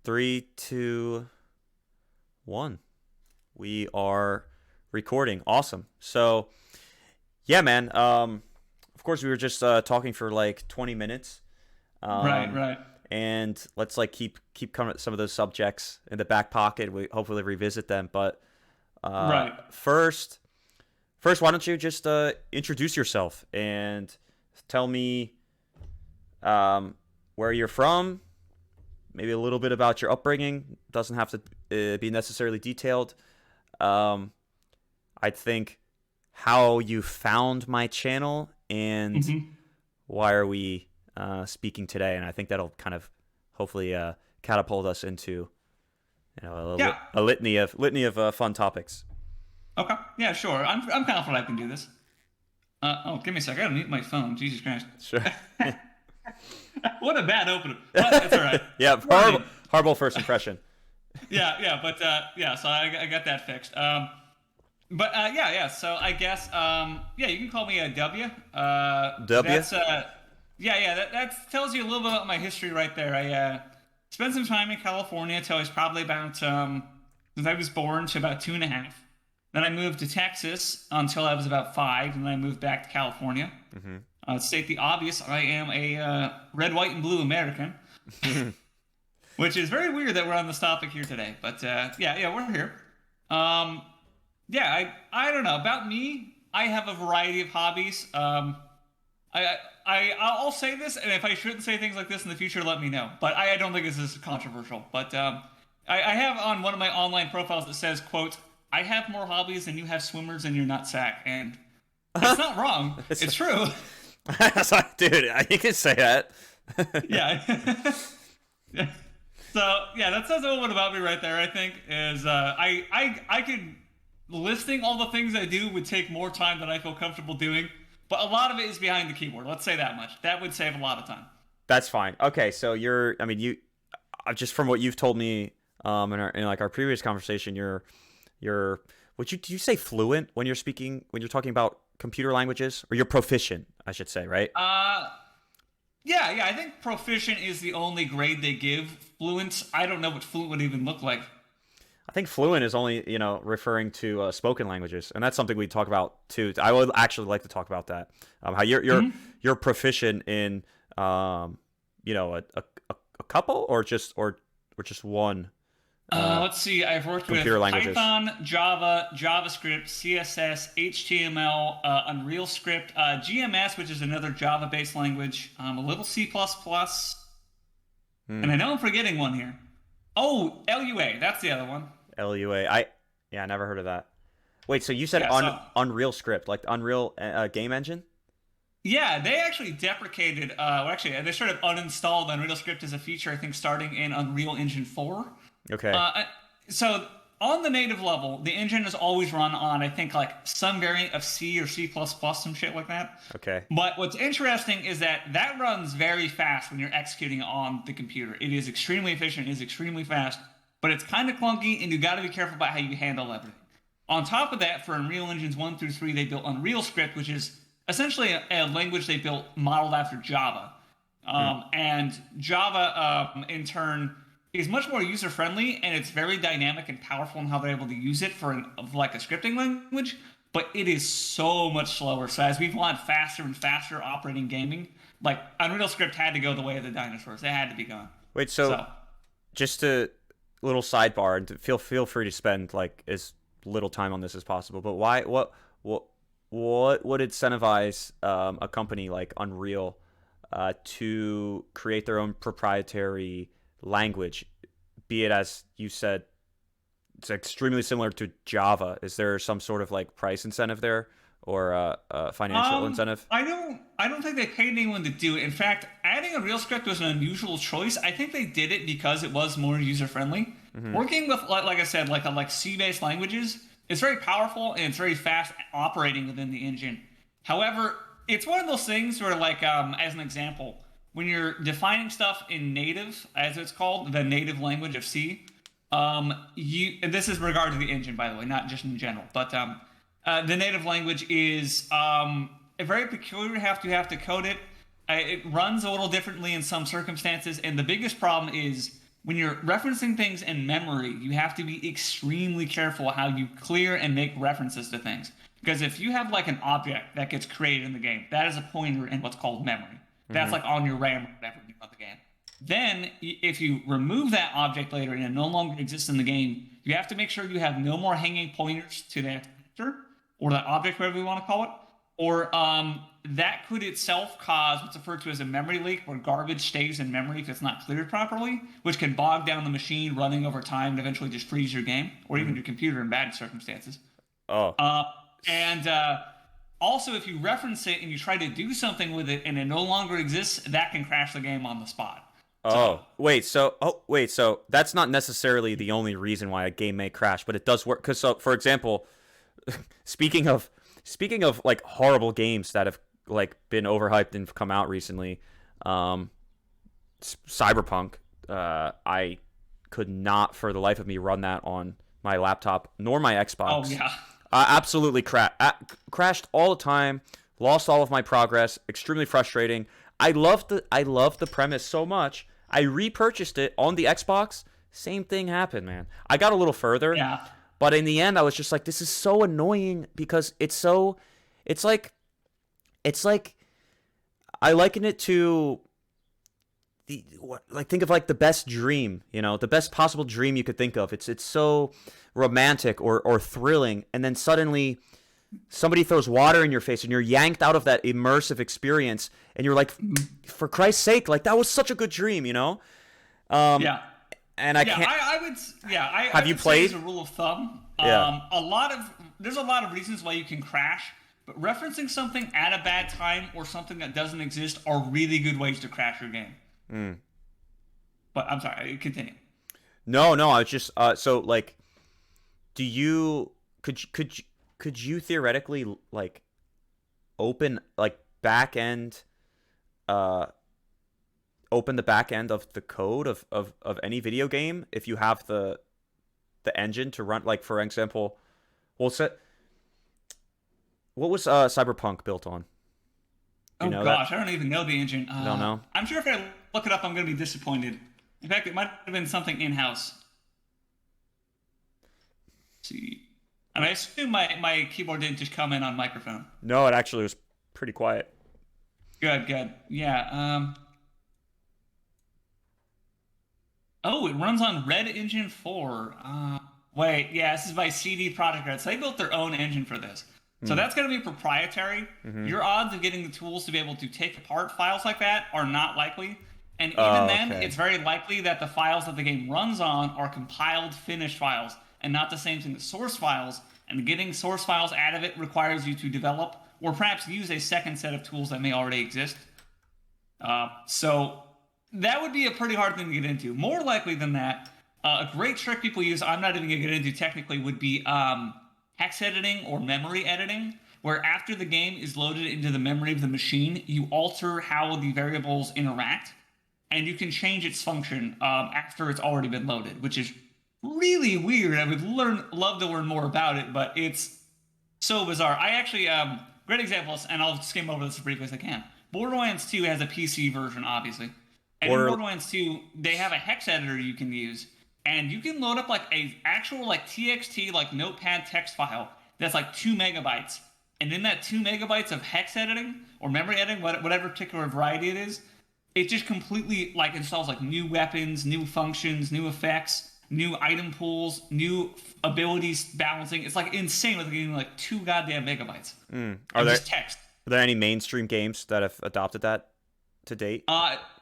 Three, two, one. We are recording. Awesome. So, yeah, man. Of course, we were just talking for like 20 minutes. Right, right. And let's like keep coming at some of those subjects in the back pocket. We hopefully revisit them. But Right. first, why don't you just introduce yourself and tell me where you're from, maybe a little bit about your upbringing. Doesn't have to be necessarily detailed. Um, I think how you found my channel and hmm why are we speaking today. And I think that'll kind of hopefully catapult us into Yeah. a litany of fun topics. Okay. Yeah, sure. I'm confident I can do this. Oh, give me a sec. I gotta mute my phone. Jesus Christ. Sure. What a bad opener. But it's all right. Yeah, horrible first impression. Yeah, yeah, but yeah. So I got that fixed. But yeah, yeah. So I guess yeah, you can call me a W. W. Yeah, yeah. That tells you a little bit about my history right there. I spent some time in California till I was probably about since I was born to about 2.5. Then I moved to Texas until I was about 5, and then I moved back to California. Hmm. To state the obvious, I am a red, white, and blue American, which is very weird that we're on this topic here today. But yeah, yeah, we're here. Um, yeah, I don't know about me. I have a variety of hobbies. I'll say this, and if I shouldn't say things like this in the future, let me know. But I don't think this is controversial. But I have on one of my online profiles that says, "quote I have more hobbies than you have swimmers in your nutsack," and it's not wrong. It's true. Dude, you can say that. Yeah. Yeah. So yeah, that says a little bit about me right there. I think is I could listing all the things I do would take more time than I feel comfortable doing, but a lot of it is behind the keyboard. Let's say that much. That would save a lot of time. That's fine. Okay, so just from what you've told me, in like our previous conversation, you're, do you say fluent when you're speaking, when you're talking about computer languages, or you're proficient, I should say, right? Yeah, yeah. I think proficient is the only grade they give. Fluent, I don't know what fluent would even look like. I think fluent is only, referring to spoken languages, and that's something we talk about too. I would actually like to talk about that. How you're proficient in, a couple or just one Let's see. I've worked with computer languages. Python, Java, JavaScript, CSS, HTML, Unreal Script, GMS, which is another Java-based language, a little C++, and I know I'm forgetting one here. Oh, LUA. That's the other one. LUA. I never heard of that. Wait, so you said Yeah. So Unreal Script, like the Unreal game engine? yeah, they actually deprecated. Well, actually, they sort of uninstalled Unreal Script as a feature. I think starting in Unreal Engine 4. Okay. So on the native level, the engine is always run on, I think, like some variant of C or C++, some shit like that. Okay. But what's interesting is that runs very fast when you're executing it on the computer. It is extremely efficient, it is extremely fast, but it's kind of clunky, and you got to be careful about how you handle everything. On top of that, for Unreal Engines 1 through 3, they built Unreal Script, which is essentially a language they built modeled after Java. And Java, in turn, is much more user friendly, and it's very dynamic and powerful in how they're able to use it like a scripting language. But it is so much slower. So as we've gone faster and faster operating gaming, like Unreal Script had to go the way of the dinosaurs. It had to be gone. Wait, so just a little sidebar, and feel free to spend like as little time on this as possible. But why? What would incentivize a company like Unreal to create their own proprietary language, be it, as you said, it's extremely similar to Java? Is there some sort of like price incentive there, or financial incentive? I don't think they paid anyone to do it. In fact, adding a real script was an unusual choice. I think they did it because it was more user friendly. Working with, like I said, like C-based languages, it's very powerful and it's very fast operating within the engine. However, it's one of those things where, like, as an example, when you're defining stuff in native, as it's called, the native language of C, and this is regard to the engine, by the way, not just in general, but the native language is very peculiar. You have to code it. It runs a little differently in some circumstances, and the biggest problem is when you're referencing things in memory, you have to be extremely careful how you clear and make references to things. Because if you have like an object that gets created in the game, that is a pointer in what's called memory. That's Mm-hmm. like on your RAM or whatever you of the game. Then, if you remove that object later and it no longer exists in the game, you have to make sure you have no more hanging pointers to that character or that object, whatever you want to call it. Or that could itself cause what's referred to as a memory leak, where garbage stays in memory if it's not cleared properly, which can bog down the machine running over time and eventually just freeze your game or even Mm-hmm. your computer in bad circumstances. Oh. And also, if you reference it and you try to do something with it and it no longer exists, that can crash the game on the spot. So, Wait, so that's not necessarily the only reason why a game may crash, but it does work. Because, so, for example, speaking of like horrible games that have like been overhyped and come out recently, Cyberpunk, I could not for the life of me run that on my laptop nor my Xbox. oh yeah, Absolutely crashed all the time. Lost all of my progress. Extremely frustrating. I loved the premise so much. I repurchased it on the Xbox. Same thing happened, man. I got a little further, yeah, but in the end, I was just like, this is so annoying because it's like I liken it to think of like the best dream, the best possible dream you could think of. It's so romantic or thrilling, and then suddenly somebody throws water in your face and you're yanked out of that immersive experience, and you're like, for Christ's sake, like that was such a good dream, yeah. And I Yeah, can't. I would. Yeah, Have I you would say played? as a rule of thumb, Yeah. there's a lot of reasons why you can crash, but referencing something at a bad time or something that doesn't exist are really good ways to crash your game. Mm. But I'm sorry, continue. No, I was just so like, do you could you theoretically like open like back end open the back end of the code of any video game if you have the engine to run, like, for example, well, what was Cyberpunk built on? Do you Oh know that? gosh, I don't even know the engine. Don't know. I'm sure if I look it up, I'm going to be disappointed. In fact, it might have been something in-house. Let's see. And I assume my keyboard didn't just come in on microphone. No, it actually was pretty quiet. Good, good. Yeah. Oh, it runs on Red Engine 4. Wait, yeah, this is by CD Projekt Red. So they built their own engine for this. So that's going to be proprietary. Your odds of getting the tools to be able to take apart files like that are not likely. And even then, Okay. it's very likely that the files that the game runs on are compiled, finished files, and not the same thing as source files. And getting source files out of it requires you to develop or perhaps use a second set of tools that may already exist. So that would be a pretty hard thing to get into. More likely than that, a great trick people use, I'm not even going to get into technically, would be hex editing or memory editing, where after the game is loaded into the memory of the machine, you alter how the variables interact, and you can change its function after it's already been loaded, which is really weird. I would love to learn more about it, but it's so bizarre. I actually, great examples, and I'll skim over this as briefly as I can. Borderlands 2 has a PC version, obviously. And in Borderlands 2, they have a hex editor you can use, and you can load up like a actual like TXT, like notepad text file that's like 2 megabytes. And in that 2 megabytes of hex editing or memory editing, whatever particular variety it is, it just completely like installs like new weapons, new functions, new effects, new item pools, new abilities balancing. It's like insane with getting like 2 goddamn megabytes. Are there just text. Are there any mainstream games that have adopted that to date,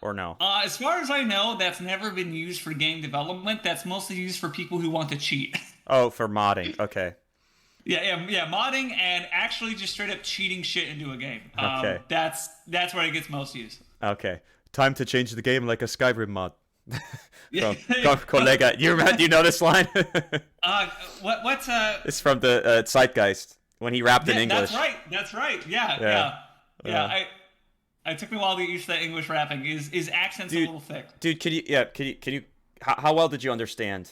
or no? As far as I know, that's never been used for game development. That's mostly used for people who want to cheat. Oh, for modding. Okay. Yeah, modding and actually just straight up cheating shit into a game. Okay. That's where it gets most used. Okay. Time to change the game like a Skyrim mod. Yeah. From Kollega. You know this line? What's It's from the Zeitgeist when he rapped in English. That's right. Yeah. I took me a while to get used to that English rapping. His accent's a little thick. Dude, can you how well did you understand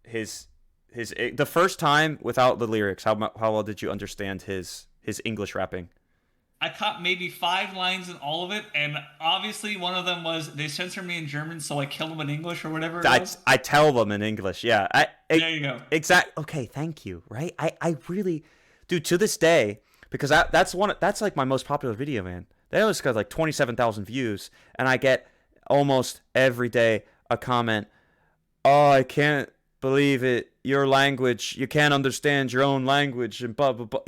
his the first time without the lyrics? How well did you understand his English rapping? I caught maybe 5 lines in all of it, and obviously one of them was they censor me in German, so I kill them in English or whatever it was. I tell them in English. Yeah. There you go. Exact. Okay. Thank you. Right. I really, dude, to this day, because that's like my most popular video, man. They always got like 27,000 views, and I get almost every day a comment. Oh, I can't believe it. Your language, you can't understand your own language, and blah blah blah.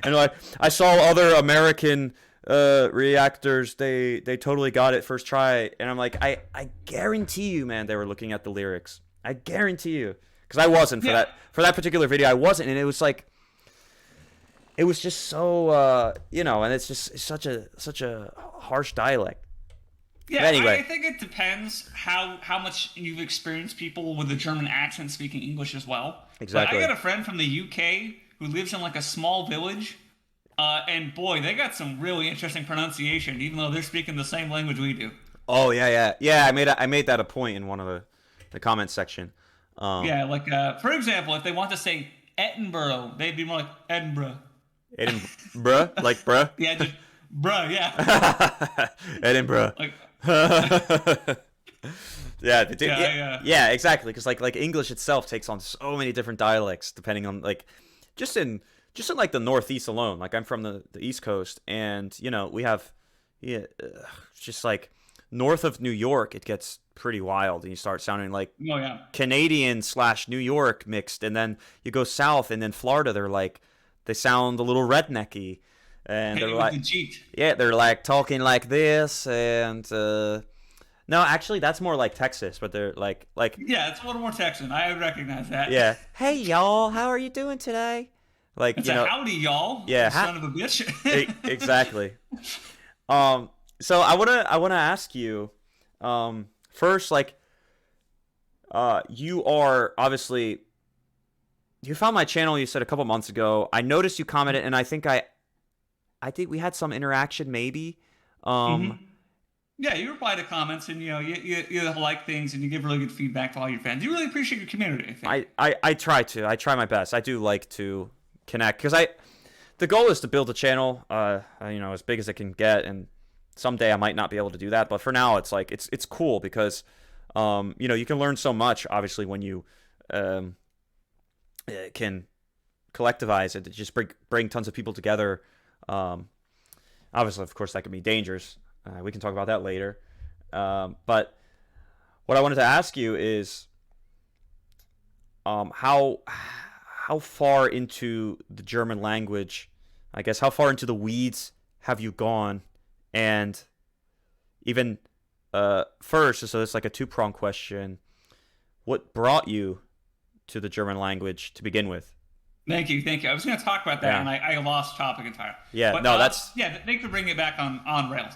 And like, I saw other American reactors. They totally got it first try, and I'm like, I guarantee you, man, they were looking at the lyrics. I guarantee you, because I wasn't Yeah. for that particular video. I wasn't, and it was like, it was just so and it's just such a harsh dialect. But Yeah, I anyway, think it depends how much you've experienced people with a German accent speaking English as well. But I exactly. got a friend from the UK who lives in like a small village, and boy, they got some really interesting pronunciation, even though they're speaking the same language we do. Oh yeah. I made that a point in one of the comments section. Um, Yeah, like for example, if they want to say Edinburgh, they'd be more like Edinburgh. Edinburgh, like bruh. Yeah, just bruh, yeah. Edinburgh. Like Yeah, yeah, yeah. yeah, exactly. Because like English itself takes on so many different dialects depending on like just in like the Northeast alone. Like I'm from the East Coast, and we have just like north of New York, it gets pretty wild, and you start sounding like Oh yeah. Canadian slash New York mixed, and then you go south, and then Florida, they sound a little rednecky, and Hit they're you with like, the cheat. yeah, they're like talking like this, and no, actually, that's more like Texas, but they're like, Yeah, it's a little more Texan. I recognize that. yeah, hey y'all, how are you doing today? Like, It's a howdy, y'all. yeah, You son of a bitch. exactly. So I wanna ask you, first, like, you are obviously you found my channel. You said a couple months ago. I noticed you commented, and I think we had some interaction, maybe. hmm Um, Yeah, you reply to comments, and you like things, and you give really good feedback to all your fans. You really appreciate your community, I think. I try my best. I do like to connect because the goal is to build a channel, as big as it can get, and someday I might not be able to do that, but for now, it's like it's cool because, you can learn so much, obviously, when you um can collectivize it, to just bring tons of people together. Um, Obviously, of course, that can be dangerous. We can talk about that later. But what I wanted to ask you is, how far into the German language, I guess, how far into the weeds have you gone? And even first, so it's like a two-pronged question. What brought you to the German language to begin with? Thank you, thank you. I was going to talk about that, Yeah. and I lost topic entirely. Yeah, But no, that's yeah, thanks for bringing it back on rails.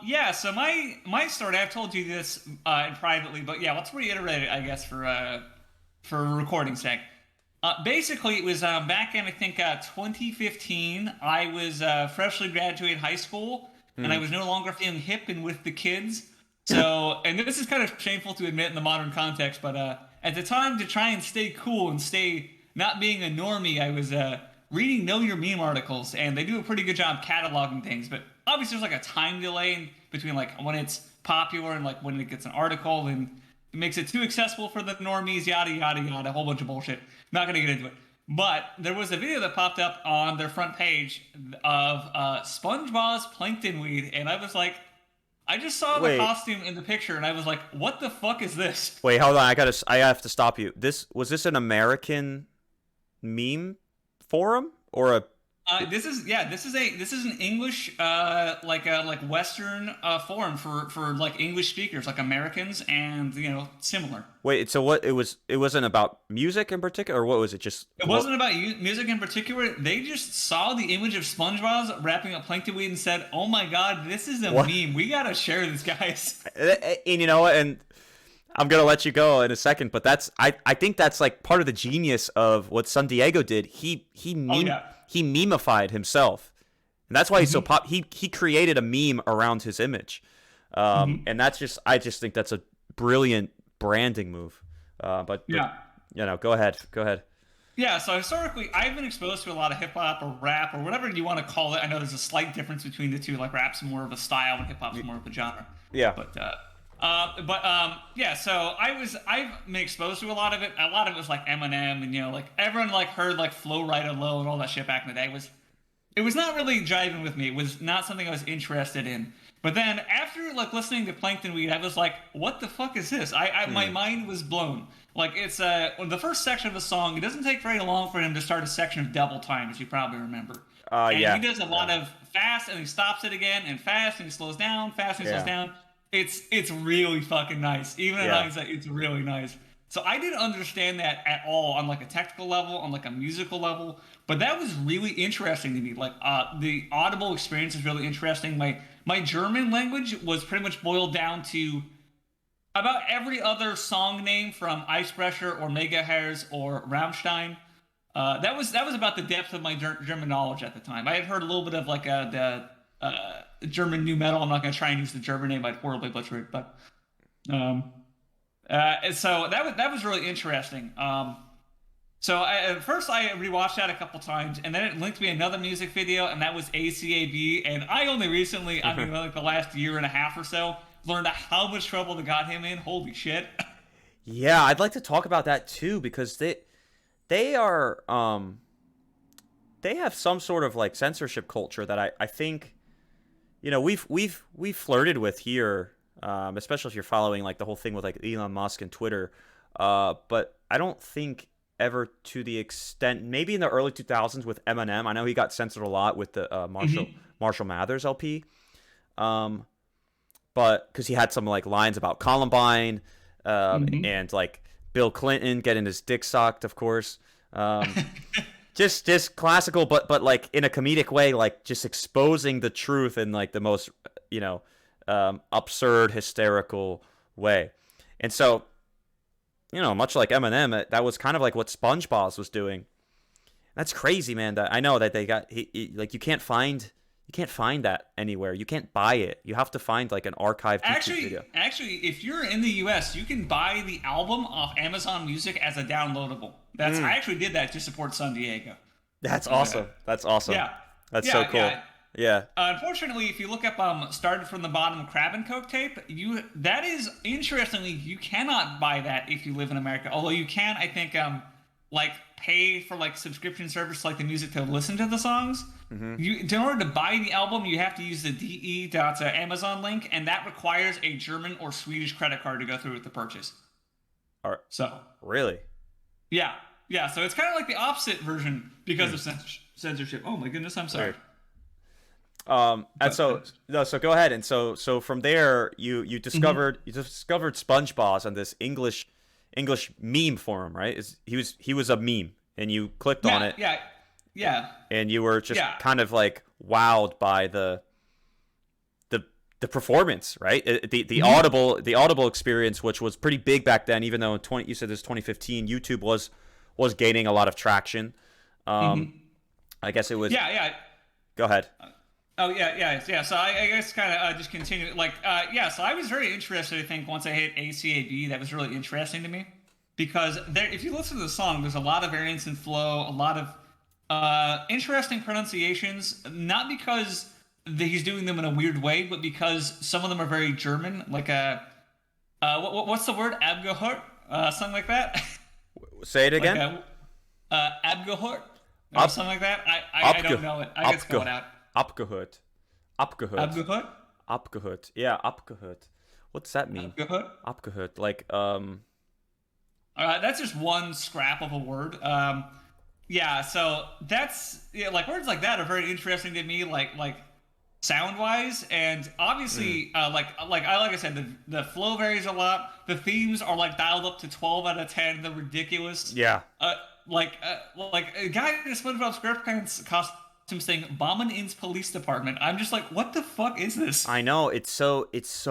Yeah. So my story, I've told you this privately, but yeah, let's reiterate it, I guess, for recording sake. Basically, it was back in I think 2015. I was freshly graduated high school, and I was no longer feeling hip and with the kids. So, and this is kind of shameful to admit in the modern context, but at the time, to try and stay cool and stay not being a normie, I was reading Know Your Meme articles, and they do a pretty good job cataloging things. But obviously, there's like a time delay between like when it's popular and like when it gets an article, and it makes it too accessible for the normies, yada yada yada, a whole bunch of bullshit. Not gonna get into it. But there was a video that popped up on their front page of SpongeBob's plankton weed, and I was like, I just saw the wait. costume in the picture, and I was like, what the fuck is this? Wait, hold on. I have to stop you. Was this an American meme forum or a This is an English like Western forum for like English speakers like Americans and similar. wait? So what? It wasn't about music in particular, or what was it? Just It wasn't about music in particular. They just saw the image of SpongeBob wrapping up plankton weed and said, "Oh my god, this is a What? meme. We gotta share this, guys." And you know what? And I'm gonna let you go in a second, but I think that's like part of the genius of what San Diego did. Oh yeah. He memeified himself, and that's why he's so pop. He created a meme around his image, and I just think that's a brilliant branding move. But Yeah. go ahead. Yeah, so historically, I've been exposed to a lot of hip hop or rap or whatever you want to call it. I know there's a slight difference between the two. Like rap's more of a style and hip hop's more of a genre. Yeah. But yeah. So I've been exposed to a lot of it. A lot of it was like Eminem and like everyone like heard like Flow Rida Low and all that shit back in the day. It was not really jiving with me. It was not something I was interested in. But then after like listening to Plankton Weed, I was like, what the fuck is this? My mind was blown. Like it's the first section of the song, it doesn't take very long for him to start a section of double time, as you probably remember. And Yeah. he does a lot of fast and he stops it again and fast and he slows down, fast and he slows down. It's really fucking nice. Even in hindsight, it's really nice. So I didn't understand that at all on like a technical level, on like a musical level, but that was really interesting to me. Like the audible experience is really interesting. My German language was pretty much boiled down to about every other song name from Icebreaker or Megahertz or Rammstein. That was about the depth of my German knowledge at the time. I had heard a little bit of like the German new metal. I'm not going to try and use the German name. I'd horribly butcher it, but so that was really interesting. At first I rewatched that a couple times, and then it linked me another music video, and that was ACAB. And I only recently, I mean, like the last year and a half or so, learned how much trouble they got him in. Holy shit! Yeah, I'd like to talk about that too because they are they have some sort of like censorship culture that I think we've flirted with here, especially if you're following like the whole thing with like Elon Musk and Twitter. But I don't think ever to the extent maybe in the early 2000s with Eminem. I know he got censored a lot with the Marshall Mathers LP. But because he had some like lines about Columbine, and like Bill Clinton getting his dick sucked, of course. Just classical, but like in a comedic way, like just exposing the truth in like the most absurd, hysterical way. And so, much like Eminem, that was kind of like what SpongeBob was doing. That's crazy, man. That I know that they got like you can't find that anywhere. You can't buy it. You have to find like an archived YouTube video. Actually, if you're in the US, you can buy the album off Amazon Music as a downloadable. I actually did that to support San Diego. That's awesome. That's awesome. Yeah. That's so cool. Yeah. Unfortunately, if you look up Started from the Bottom Crab and Coke tape, that is interestingly, you cannot buy that if you live in America. Although you can, I think, like pay for like subscription service like the music to listen to the songs. In order to buy the album, you have to use the de.amazon link, and that requires a German or Swedish credit card to go through with the purchase. All right. So really? Yeah. So it's kind of like the opposite version because of censorship. Oh my goodness, I'm sorry. Weird. So go ahead. And so from there, you discovered SpongeBob on this English meme forum, right? He was a meme, and you clicked on it. Yeah. And you were just kind of like wowed by the performance, right? The audible experience, which was pretty big back then, even though you said this 2015, YouTube was gaining a lot of traction. I guess it was. Yeah. Go ahead. Oh yeah. So I guess kind of just continue. So I was very interested. I think once I hit ACAB, that was really interesting to me because if you listen to the song, there's a lot of variance in flow, a lot of interesting pronunciations. Not because he's doing them in a weird way, but because some of them are very German. Like what's the word? Abgehört, something like that. Say it again. Abgehört, or something like that. I don't know it. I get spelled out. Abgehört. Yeah, abgehört. What's that mean? Abgehört. Like that's just one scrap of a word. So that's like words like that are very interesting to me, like sound wise, and obviously like I said, the flow varies a lot. The themes are like dialed up to 12 out of 10. They're ridiculous. Yeah. Like a guy in a SpongeBob SquarePants costume saying "Bombing ins Police Department." I'm just like, what the fuck is this? I know it's so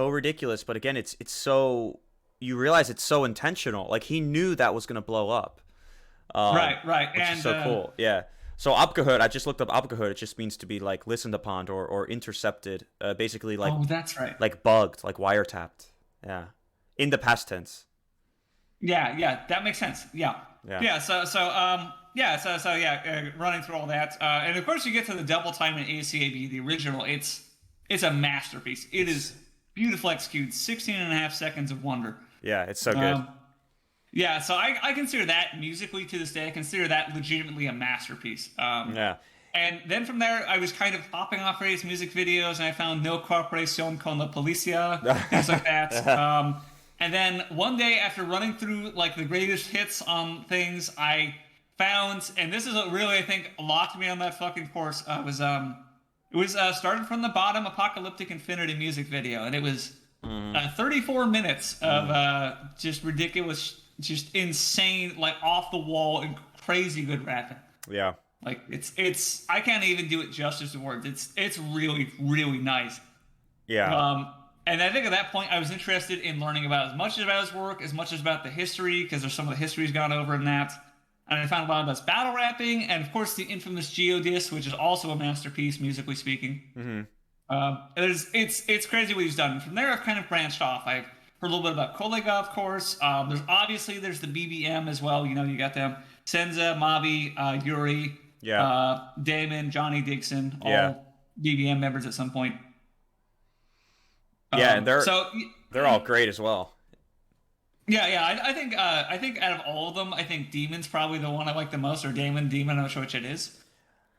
ridiculous, but again, it's so you realize it's so intentional. Like he knew that was gonna blow up. Right. Which is so cool. Yeah. So abgehört, I just looked up abgehört. It just means to be like listened upon or intercepted. Basically like. Oh, that's right. Like bugged, like wiretapped. Yeah. In the past tense. Yeah, that makes sense. Yeah. So yeah, so yeah, running through all that, and of course you get to the double time in ACAB, the original. It's a masterpiece. It It's is beautiful executed, 16 and a half seconds of wonder. yeah, it's so good. Um, yeah, so I consider that musically to this day, I consider that legitimately a masterpiece. Yeah. And then from there, I was kind of popping off various music videos, and I found No Corporación con la Policía, things like that. And then one day, after running through like the greatest hits on things, I found, and this is what really I think locked me on that fucking course. It was started from the bottom, Apocalyptic Infinity music video, and it was 34 minutes of just ridiculous, just insane, like off the wall and crazy good rapping. Yeah. Like it's I can't even do it justice with words. It's really really nice. Yeah. And I think at that point I was interested in learning about as much about his work, as much as about the history, because there's some of the history he's gone over in that. And I found a lot about his battle rapping, and of course the infamous Geodis, which is also a masterpiece musically speaking. It's crazy what he's done. From there I've kind of branched off. I've heard a little bit about Kolega, of course. There's the BBM as well. You know, you got them Senza, Mavi, Yuri. Yeah. Damon, Johnny Dixon, all Yeah. BBM members at some point. Yeah, and So they're all great as well. yeah. I think out of all of them, I think Demon's probably the one I like the most, or Damon. I'm not sure which it is.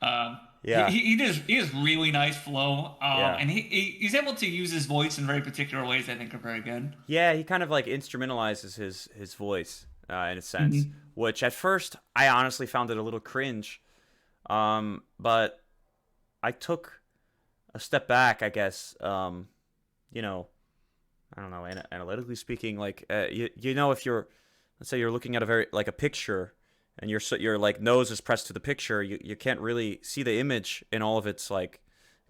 Yeah. He has really nice flow, Yeah. and he's able to use his voice in very particular ways. I think are very good. Yeah, he kind of like instrumentalizes his voice in a sense, which at first I honestly found it a little cringe. But I took a step back, I guess. You know, I don't know, analytically speaking, like you know, if you're, let's say you're looking at a picture, and your like nose is pressed to the picture, you can't really see the image in all of its like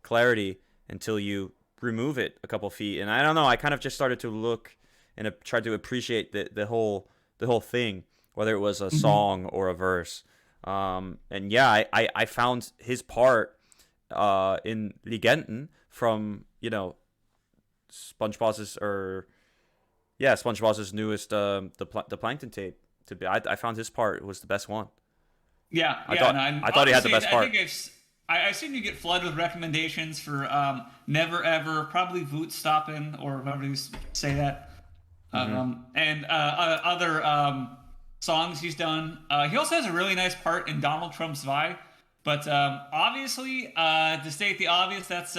clarity until you remove it a couple feet. And I don't know, I kind of just started to look and tried to appreciate the whole thing, whether it was a song or a verse. And yeah, I found his part in Legenden from, you know, SpongeBob's newest the Plankton tape. I found his part was the best one. Yeah, I thought he had the best part. I've seen you get flooded with recommendations for Never Ever, probably Vootstoppin, or however you say that, and other songs he's done. He also has a really nice part in Donald Trump's Vi. But obviously, to state the obvious, that's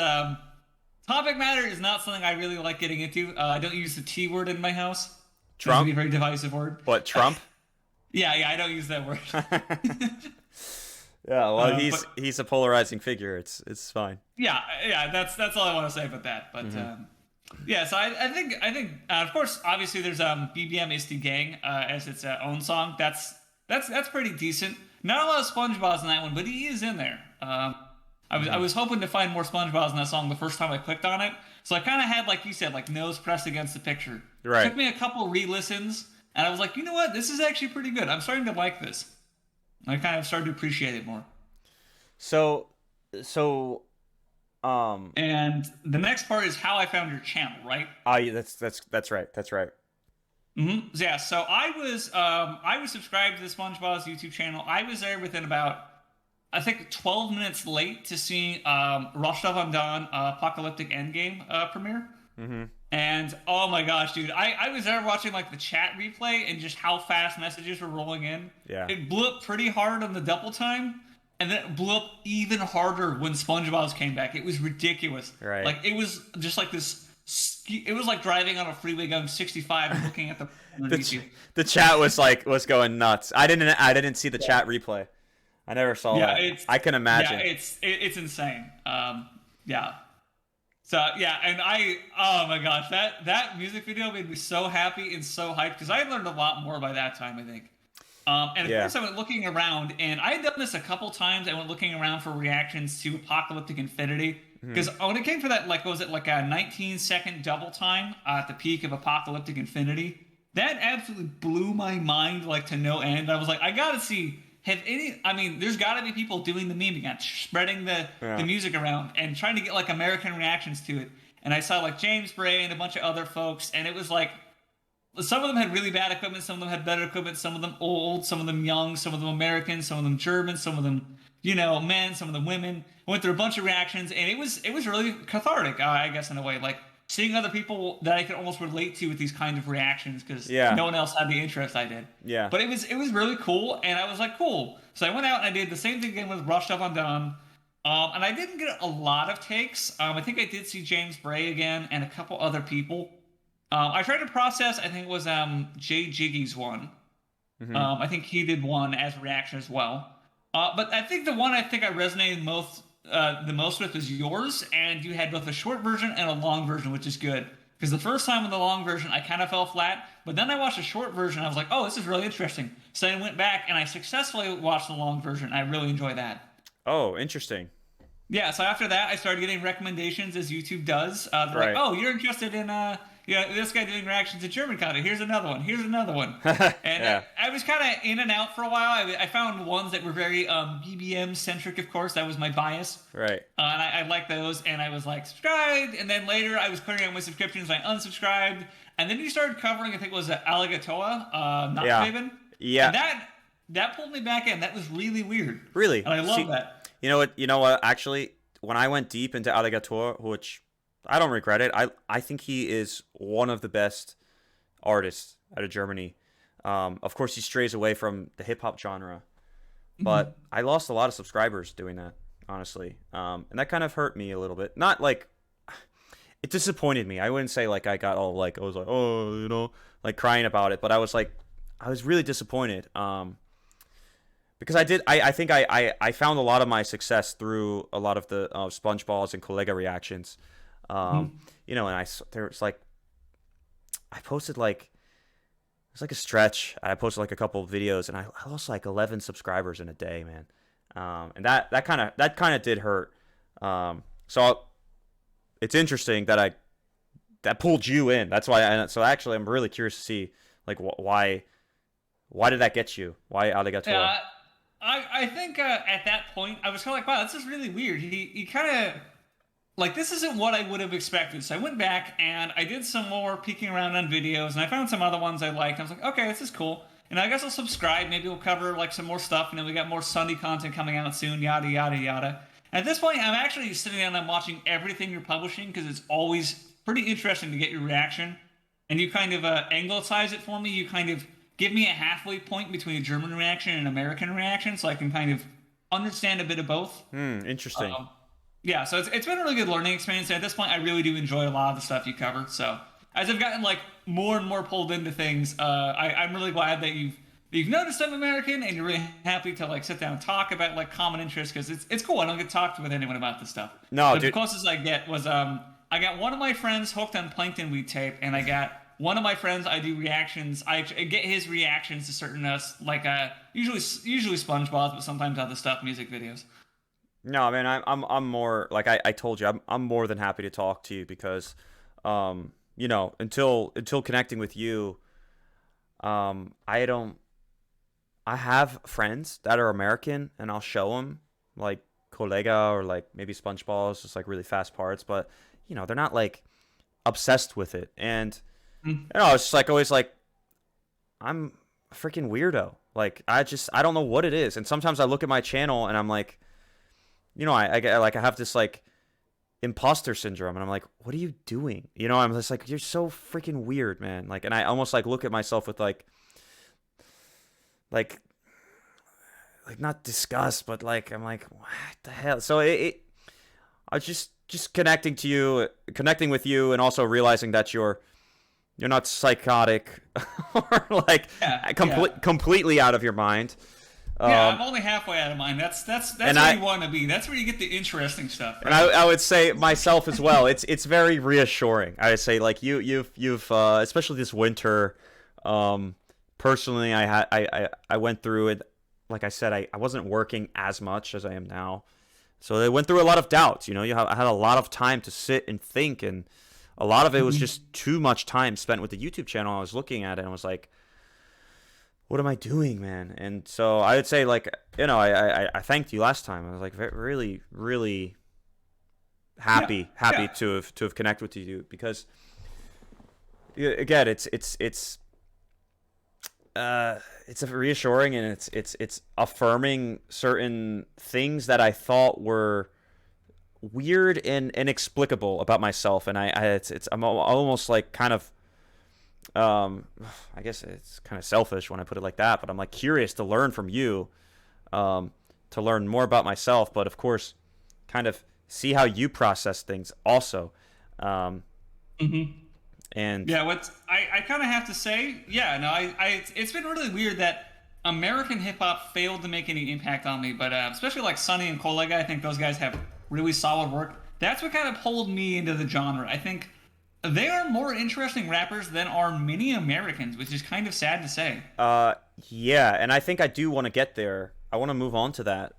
topic matter is not something I really like getting into. I don't use the T word in my house. Trump? It's a very divisive word. What, Trump? Yeah, I don't use that word. Yeah, well, he's a polarizing figure. It's fine. Yeah, that's all I want to say about that. But yeah, so I think of course, obviously, there's BBM is the Gang as its own song. That's pretty decent. Not a lot of SpongeBob's in that one, but he is in there. I was hoping to find more SpongeBob's in that song the first time I clicked on it. So I kind of had, like you said, like nose pressed against the picture. Right. It took me a couple re-listens, and I was like, you know what? This is actually pretty good. I'm starting to like this. I kind of started to appreciate it more. So, and the next part is how I found your channel, right? yeah, that's right. That's right. Yeah, so I was subscribed to the SpongeBob's YouTube channel. I was there within about, I think, 12 minutes late to seeing Rostov on Don Apocalyptic Endgame premiere. And oh my gosh, dude, I was there watching like the chat replay and just how fast messages were rolling in. Yeah. It blew up pretty hard on the double time, and then it blew up even harder when SpongeBob's came back. It was ridiculous. Right. Like it was just like this. It was like driving on a freeway going 65 and looking at the chat was going nuts. I didn't see the chat replay. I never saw that. I can imagine. Yeah, it's insane. Yeah. So yeah, and oh my gosh, that music video made me so happy and so hyped because I had learned a lot more by that time, I think. And of course I went looking around, and I had done this a couple times. I went looking around for reactions to Apocalyptic Infinity. Because when it came for that, like, was it like a 19-second double time at the peak of Apocalyptic Infinity? That absolutely blew my mind, like, to no end. I was like, I gotta see, there's gotta be people doing the meme again, spreading the music around and trying to get, like, American reactions to it. And I saw, like, James Bray and a bunch of other folks, and it was like, some of them had really bad equipment, some of them had better equipment, some of them old, some of them young, some of them American, some of them German, some of them, men, some of them women. I went through a bunch of reactions, and it was really cathartic, I guess, in a way, like seeing other people that I could almost relate to with these kind of reactions because Yeah. no one else had the interest I did. Yeah. But it was really cool, and I was like, cool. So I went out and I did the same thing again with Rushed Up Undone. And I didn't get a lot of takes. I think I did see James Bray again and a couple other people. I tried to process. I think it was Jay Jiggy's one. Hmm. I think he did one as a reaction as well. But I think the one I think I resonated the most with was yours, and you had both a short version and a long version, which is good. Because the first time with the long version, I kind of fell flat, but then I watched a short version. I was like, oh, this is really interesting. So I went back and I successfully watched the long version. I really enjoy that. Oh, interesting. Yeah, so after that, I started getting recommendations as YouTube does. They're like, Right. "Oh, you're interested in this guy doing reactions to German content. Here's another one. Here's another one." And Yeah. I was kind of in and out for a while. I found ones that were very BBM centric, of course. That was my bias, Right. and I liked those. And I was like, subscribed. And then later, I was clearing out my subscriptions. I unsubscribed. And then you started covering. I think it was Aligator, not Yeah. Faven. Yeah. And that pulled me back in. That was really weird. Really. And I love See, that. you know what? You know what? Actually, when I went deep into Alligator, which I don't regret it, I think he is one of the best artists out of Germany. Of course, he strays away from the hip hop genre, but I lost a lot of subscribers doing that, honestly, and that kind of hurt me a little bit. Not like it disappointed me. I wouldn't say like I got all like I was like oh like crying about it, but I was really disappointed. Because I think I found a lot of my success through a lot of the SpongeBob's and Kollega reactions. And there was like, I posted like, it was like a stretch. I posted like a couple of videos and I lost like 11 subscribers in a day, man. And that kind of did hurt. So it's interesting that pulled you in. That's so actually I'm really curious to see like why did that get you? Why Alligator? Yeah, I think at that point I was kind of like, wow, this is really weird. He kind of like this isn't what I would have expected. So I went back and I did some more peeking around on videos, and I found some other ones I liked. I was like, okay, this is cool. And I guess I'll subscribe. Maybe we'll cover like some more stuff. And then we got more Sunday content coming out soon. Yada yada yada. At this point, I'm actually sitting down and I'm watching everything you're publishing because it's always pretty interesting to get your reaction. And you kind of anglicize it for me. You kind of give me a halfway point between a German reaction and an American reaction, so I can kind of understand a bit of both. Interesting. Yeah, so it's been a really good learning experience. And at this point, I really do enjoy a lot of the stuff you cover. So as I've gotten like more and more pulled into things, I'm really glad that you've noticed I'm American and you're really happy to like sit down and talk about like common interests because it's cool. I don't get talked with anyone about this stuff. No, But the dude. closest I get was I got one of my friends hooked on plankton weed tape, and I got one of my friends. I do reactions. I get his reactions to certain usually SpongeBob, but sometimes other stuff, music videos. No, man, I'm more like I told you, I'm more than happy to talk to you because, until connecting with you, I don't. I have friends that are American, and I'll show them like Kollega or like maybe SpongeBob's just like really fast parts, but they're not like obsessed with it, and it's just like always like I'm a freaking weirdo. Like I don't know what it is, and sometimes I look at my channel and I'm like. I have this like imposter syndrome, and I'm like, what are you doing? I'm just like, you're so freaking weird, man. Like, and I almost like look at myself with like not disgust, but like I'm like, what the hell? So I was just connecting with you, and also realizing that you're not psychotic or like Yeah. completely out of your mind. Yeah, I'm only halfway out of mine. That's where you want to be. That's where you get the interesting stuff. Right? And I would say myself as well. It's very reassuring. I would say like you've especially this winter. Personally, I went through it. Like I said, I wasn't working as much as I am now, so I went through a lot of doubts. I had a lot of time to sit and think, and a lot of it was just too much time spent with the YouTube channel. I was looking at it and I was like, what am I doing, man? And so I would say, like, I thanked you last time. I was like, really, really happy Yeah. to have connected with you because, again, it's it's reassuring, and it's affirming certain things that I thought were weird and inexplicable about myself, and I'm almost like kind of I guess it's kind of selfish when I put it like that, but I'm like curious to learn from you, to learn more about myself, but of course, kind of see how you process things also. Um, Mm-hmm. and Yeah, I kind of have to say, yeah, no, it's been really weird that American hip hop failed to make any impact on me, but especially like Sonny and Kolega, I think those guys have really solid work. That's what kind of pulled me into the genre. I think they are more interesting rappers than are many Americans, which is kind of sad to say. uh, yeah, and I think I do want to get there. I want to move on to that.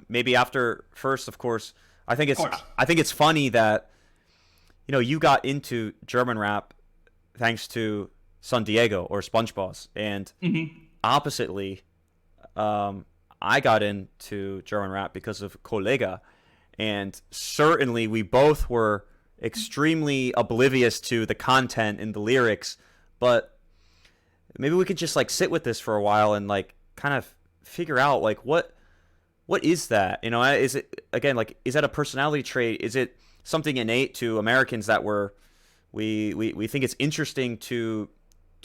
Maybe after first, of course. I think Of it's course. I think it's funny that you got into German rap thanks to San Diego or SpongeBob, and Hmm. oppositely, um, I got into German rap because of Kollega, and certainly we both were extremely oblivious to the content and the lyrics, but maybe we could just like sit with this for a while and like kind of figure out like what is that? Is it again like is that a personality trait? Is it something innate to Americans that we think it's interesting to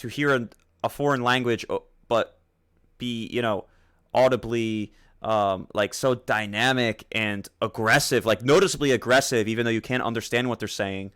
hear a foreign language, but be audibly like so dynamic and aggressive, like noticeably aggressive, even though you can't understand what they're saying.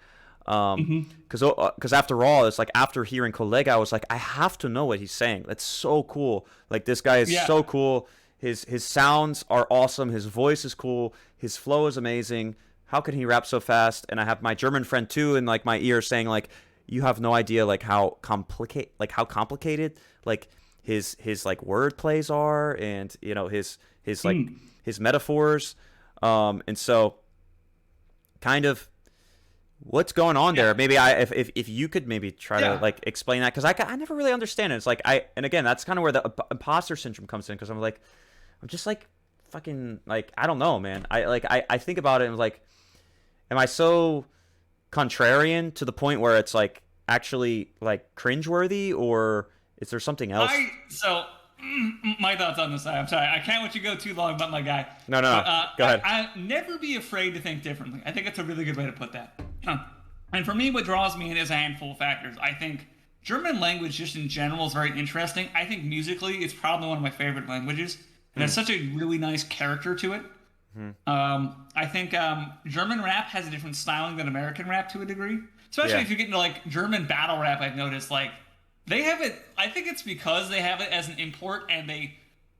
Hmm. Because after all, it's like after hearing Kollega, I was like, I have to know what he's saying. That's so cool. Like this guy is Yeah. so cool. His sounds are awesome. His voice is cool. His flow is amazing. How can he rap so fast? And I have my German friend too in like my ear saying like, you have no idea like how complicated like his like word plays are, and his like Mm. his metaphors. And so kind of what's going on Yeah. there. Maybe if you could maybe try to Yeah. like explain that, because I never really understand it. It's like and again, that's kind of where the imposter syndrome comes in, because I'm like, I'm just like fucking like I don't know, man. I think about it and like, am I so contrarian to the point where it's like actually like cringeworthy, or is there something else? My thoughts on this. I'm sorry, I can't let you go too long about my guy, No, no, but no. Go ahead. I never be afraid to think differently. I think that's a really good way to put that. And for me, what draws me in is a handful of factors. I think German language, just in general, is very interesting. I think musically, it's probably one of my favorite languages. It has such a really nice character to it. Hmm. I think German rap has a different styling than American rap to a degree. Especially Yeah. if you get into like German battle rap, I've noticed like they have it. I think it's because they have it as an import and they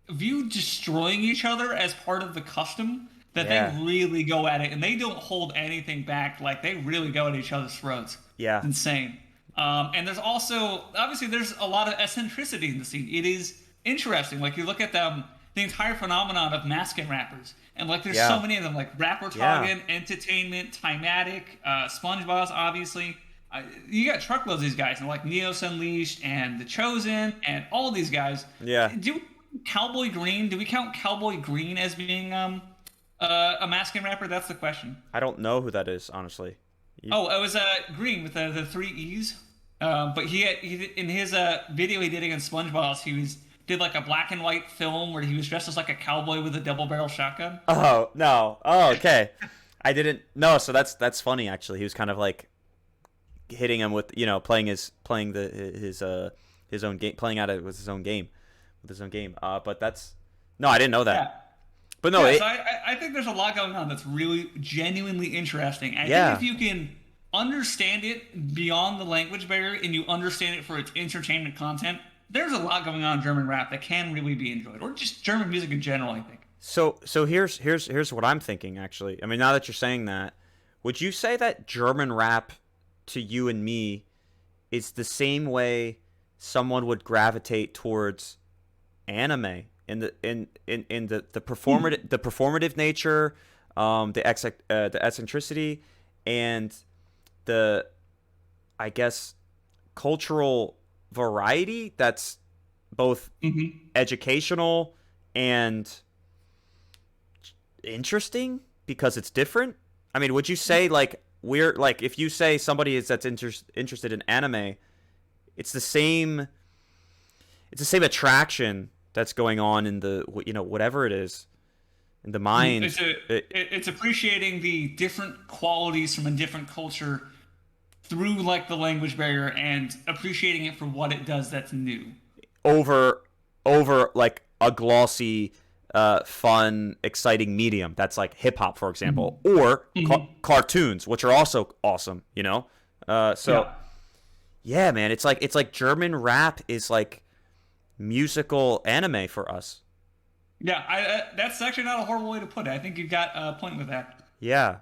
view destroying each other as part of the custom that they Yeah. really go at it and they don't hold anything back. Like they really go at each other's throats. Yeah. It's insane. And there's also obviously there's a lot of eccentricity in the scene. It is interesting. Like you look at the entire phenomenon of masking rappers, and like there's so Yeah. many of them, like Rapper Yeah. Target, Entertainment, Timatic, SpongeBob, obviously. You got truckloads of these guys, and like Neos Unleashed and The Chosen, and all these guys. Yeah. Do we, Cowboy Green? Do we count Cowboy Green as being a masking rapper? That's the question. I don't know who that is, honestly. You, Oh, it was Green with the three E's. But in his video he did against SpongeBob, did like a black and white film where he was dressed as like a cowboy with a double barrel shotgun. oh no. Oh, okay. I didn't know. So that's funny actually. He was kind of like hitting him with playing his own game, playing out it with his own game, But that's no, I didn't know Yeah. that. But no, Yeah, so I think there's a lot going on that's really genuinely interesting. I yeah. think if you can understand it beyond the language barrier and you understand it for its entertainment content, there's a lot going on in German rap that can really be enjoyed, or just German music in general. I think. So here's what I'm thinking actually. I mean, now that you're saying that, would you say that German rap to you and me is the same way someone would gravitate towards anime in the performative nature, the eccentricity, and the I guess cultural variety that's both Hmm. educational and interesting because it's different? I mean, would you say like we're like if you say somebody is that's interested in anime, it's the it's the same attraction that's going on in the whatever it is in the mind. It's appreciating the different qualities from a different culture through like the language barrier and appreciating it for what it does that's new. over like a glossy, fun, exciting medium that's like hip hop, for example, or cartoons, which are also awesome. So Yeah. yeah, man, it's like German rap is like musical anime for us. Yeah, that's actually not a horrible way to put it. I think you've got a point with that. Yeah,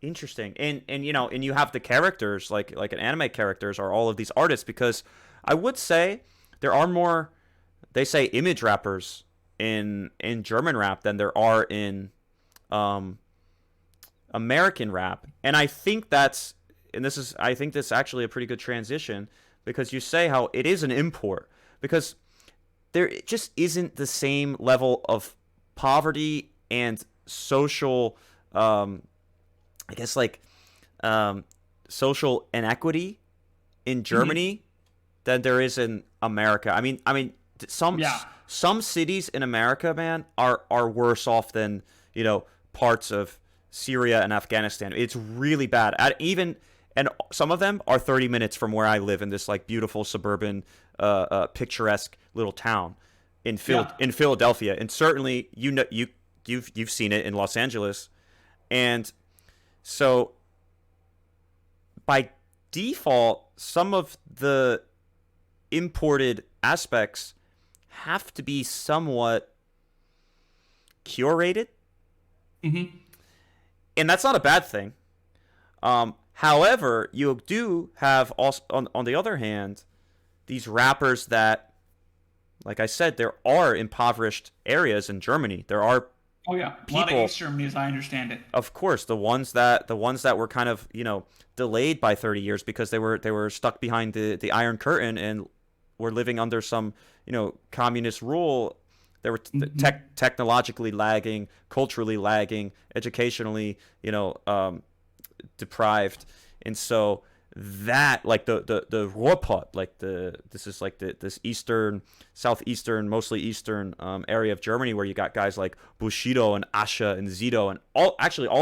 interesting. And you have the characters like an anime characters are all of these artists because I would say there are more, they say, image rappers in German rap than there are in um American rap. And I think this is actually a pretty good transition because you say how it is an import because there just isn't the same level of poverty and social, I guess, like, social inequity in Germany than there is in America. I mean, some Yeah. some cities in America, man, are worse off than parts of Syria and Afghanistan. It's really bad. And some of them are 30 minutes from where I live in this like beautiful suburban, picturesque little town Yeah. In Philadelphia. And certainly you've seen it in Los Angeles. And so by default, some of the imported aspects have to be somewhat curated, and that's not a bad thing. However, you do have also on the other hand these rappers that, like I said, there are impoverished areas in Germany. There are Oh yeah. A lot of people, East Germany, as I understand it. of course, the ones that were kind of delayed by 30 years because they were stuck behind the Iron Curtain and were living under some communist rule. They were technologically lagging, culturally lagging, educationally deprived, and so that like the Ruhrpott, like this eastern, southeastern, mostly eastern area of Germany where you got guys like Bushido and Asha and Zito and all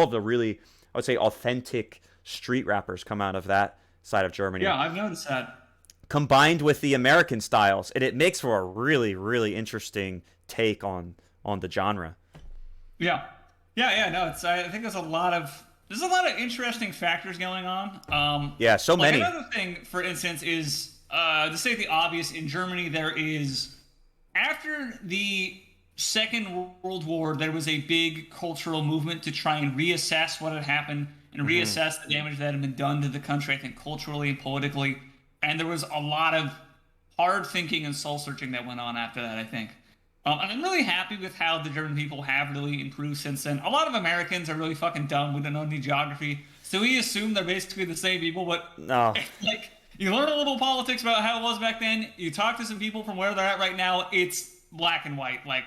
of the really, I would say, authentic street rappers come out of that side of Germany, Yeah, I've noticed that. combined with the American styles, and it makes for a really, really interesting take on the genre. Yeah. Yeah. No, I think there's a lot of interesting factors going on. Yeah, so Like many. another thing, for instance, is to say the obvious. In Germany, there is after the Second World War, there was a big cultural movement to try and reassess what had happened and reassess the damage that had been done to the country. I think culturally and politically, and there was a lot of hard thinking and soul searching that went on after that. I think. And I'm really happy with how the German people have really improved since then. A lot of Americans are really fucking dumb. We don't know any geography. So we assume they're basically the same people, but No. like you learn a little politics about how it was back then. You talk to some people from where they're at right now. It's black and white. Like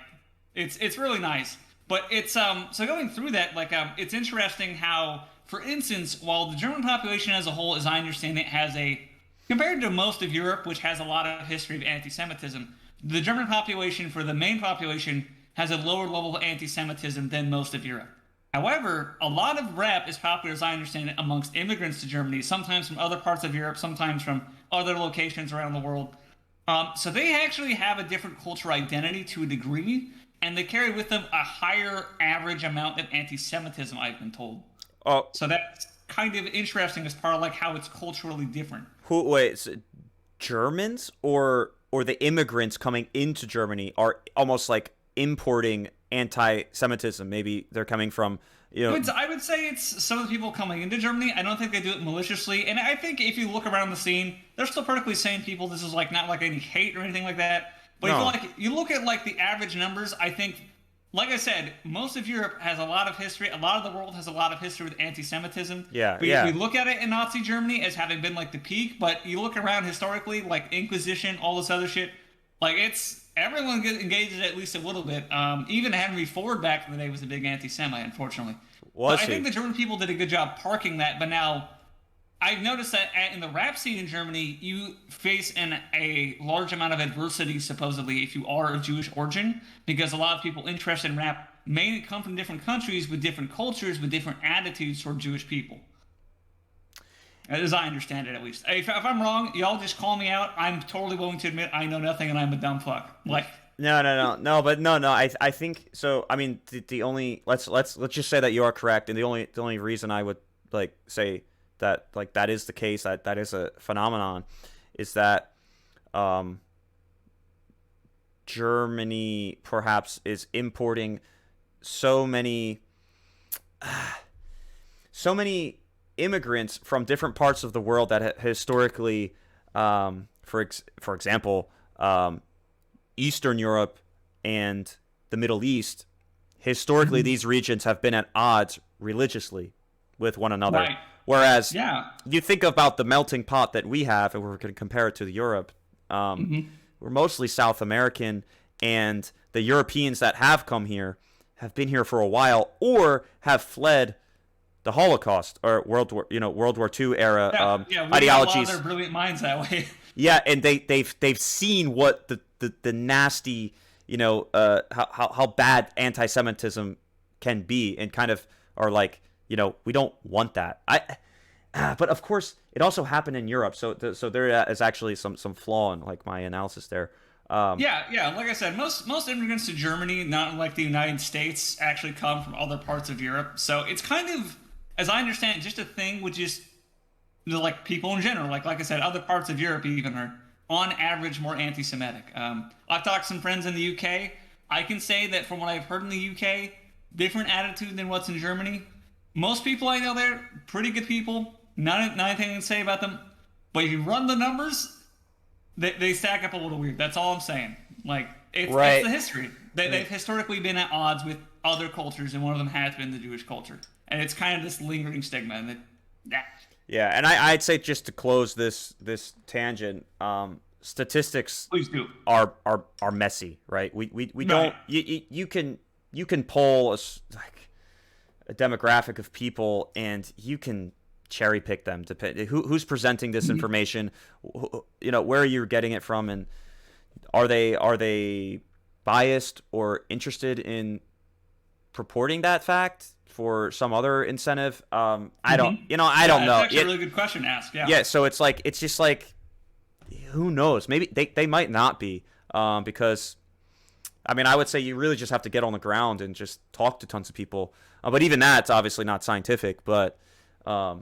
it's really nice. But it's so going through that, like it's interesting how, for instance, while the German population as a whole, as I understand it, has a compared to most of Europe, which has a lot of history of anti-Semitism, the German population, for the main population, has a lower level of anti-Semitism than most of Europe. However, a lot of rap is popular, as I understand it, amongst immigrants to Germany, sometimes from other parts of Europe, sometimes from other locations around the world. So they actually have a different cultural identity to a degree, and they carry with them a higher average amount of anti-Semitism, I've been told. Oh, So that's kind of interesting as part of like how it's culturally different. Germans or the immigrants coming into Germany are almost like importing anti-Semitism. Maybe they're coming from I would say it's some of the people coming into Germany. I don't think they do it maliciously, and I think if you look around the scene, they're still perfectly sane people. This is like not like any hate or anything like that. But No. if you look at like the average numbers, I think, like I said, most of Europe has a lot of history. A lot of the world has a lot of history with anti-Semitism. Yeah, But yeah. we look at it in Nazi Germany as having been like the peak. But you look around historically, like Inquisition, all this other shit, like it's everyone gets engaged at least a little bit. Even Henry Ford back in the day was a big anti-Semite, unfortunately. Was But I he? think the German people did a good job parking that. But now, I've noticed that in the rap scene in Germany, you face a large amount of adversity, supposedly, if you are of Jewish origin, because a lot of people interested in rap may come from different countries with different cultures, with different attitudes toward Jewish people. As I understand it, at least. If I'm wrong, y'all just call me out. I'm totally willing to admit I know nothing and I'm a dumb fuck. Like, No, but no. I think so. I mean, the only let's just say that you are correct, and the only reason I would like say that like that is the case, that is a phenomenon, is that um Germany perhaps is importing so many so many immigrants from different parts of the world that historically, for example, Eastern Europe and the Middle East, historically these regions have been at odds religiously with one another. right. Whereas Yeah. you think about the melting pot that we have, and we're going to compare it to Europe. hmm We're mostly South American, and the Europeans that have come here have been here for a while, or have fled the Holocaust or World War II era Yeah. Yeah. We got a lot of ideologies. their brilliant minds that way. Yeah, and they've seen what the nasty, how bad anti-Semitism can be, and kind of are like, we don't want that. But of course it also happened in Europe, so there is actually some flaw in like my analysis there. Yeah, yeah. Like I said, most immigrants to Germany, not like the United States, actually come from other parts of Europe. So it's kind of, as I understand it, just a thing with just like people in general. Like I said, other parts of Europe even are on average more anti-Semitic. I've talked to some friends in the UK. I can say that from what I've heard in the UK, different attitude than what's in Germany. Most people I know there, pretty good people. Not anything to say about them. But if you run the numbers, they stack up a little weird. That's all I'm saying. Like it's the history. They've historically been at odds with other cultures, and one of them has been the Jewish culture. And it's kind of this lingering stigma. And Yeah, and I'd say, just to close this tangent, statistics please do. are messy, right? We don't Right. you can poll like a demographic of people, and you can cherry pick them, depend who's presenting this information, where you're getting it from, and are they biased or interested in purporting that fact for some other incentive. I don't know. That's actually a really good question to ask. Yeah. Yeah, so it's just like, who knows? Maybe they might not be, because I mean, I would say you really just have to get on the ground and just talk to tons of people. But even that's obviously not scientific. But Yeah,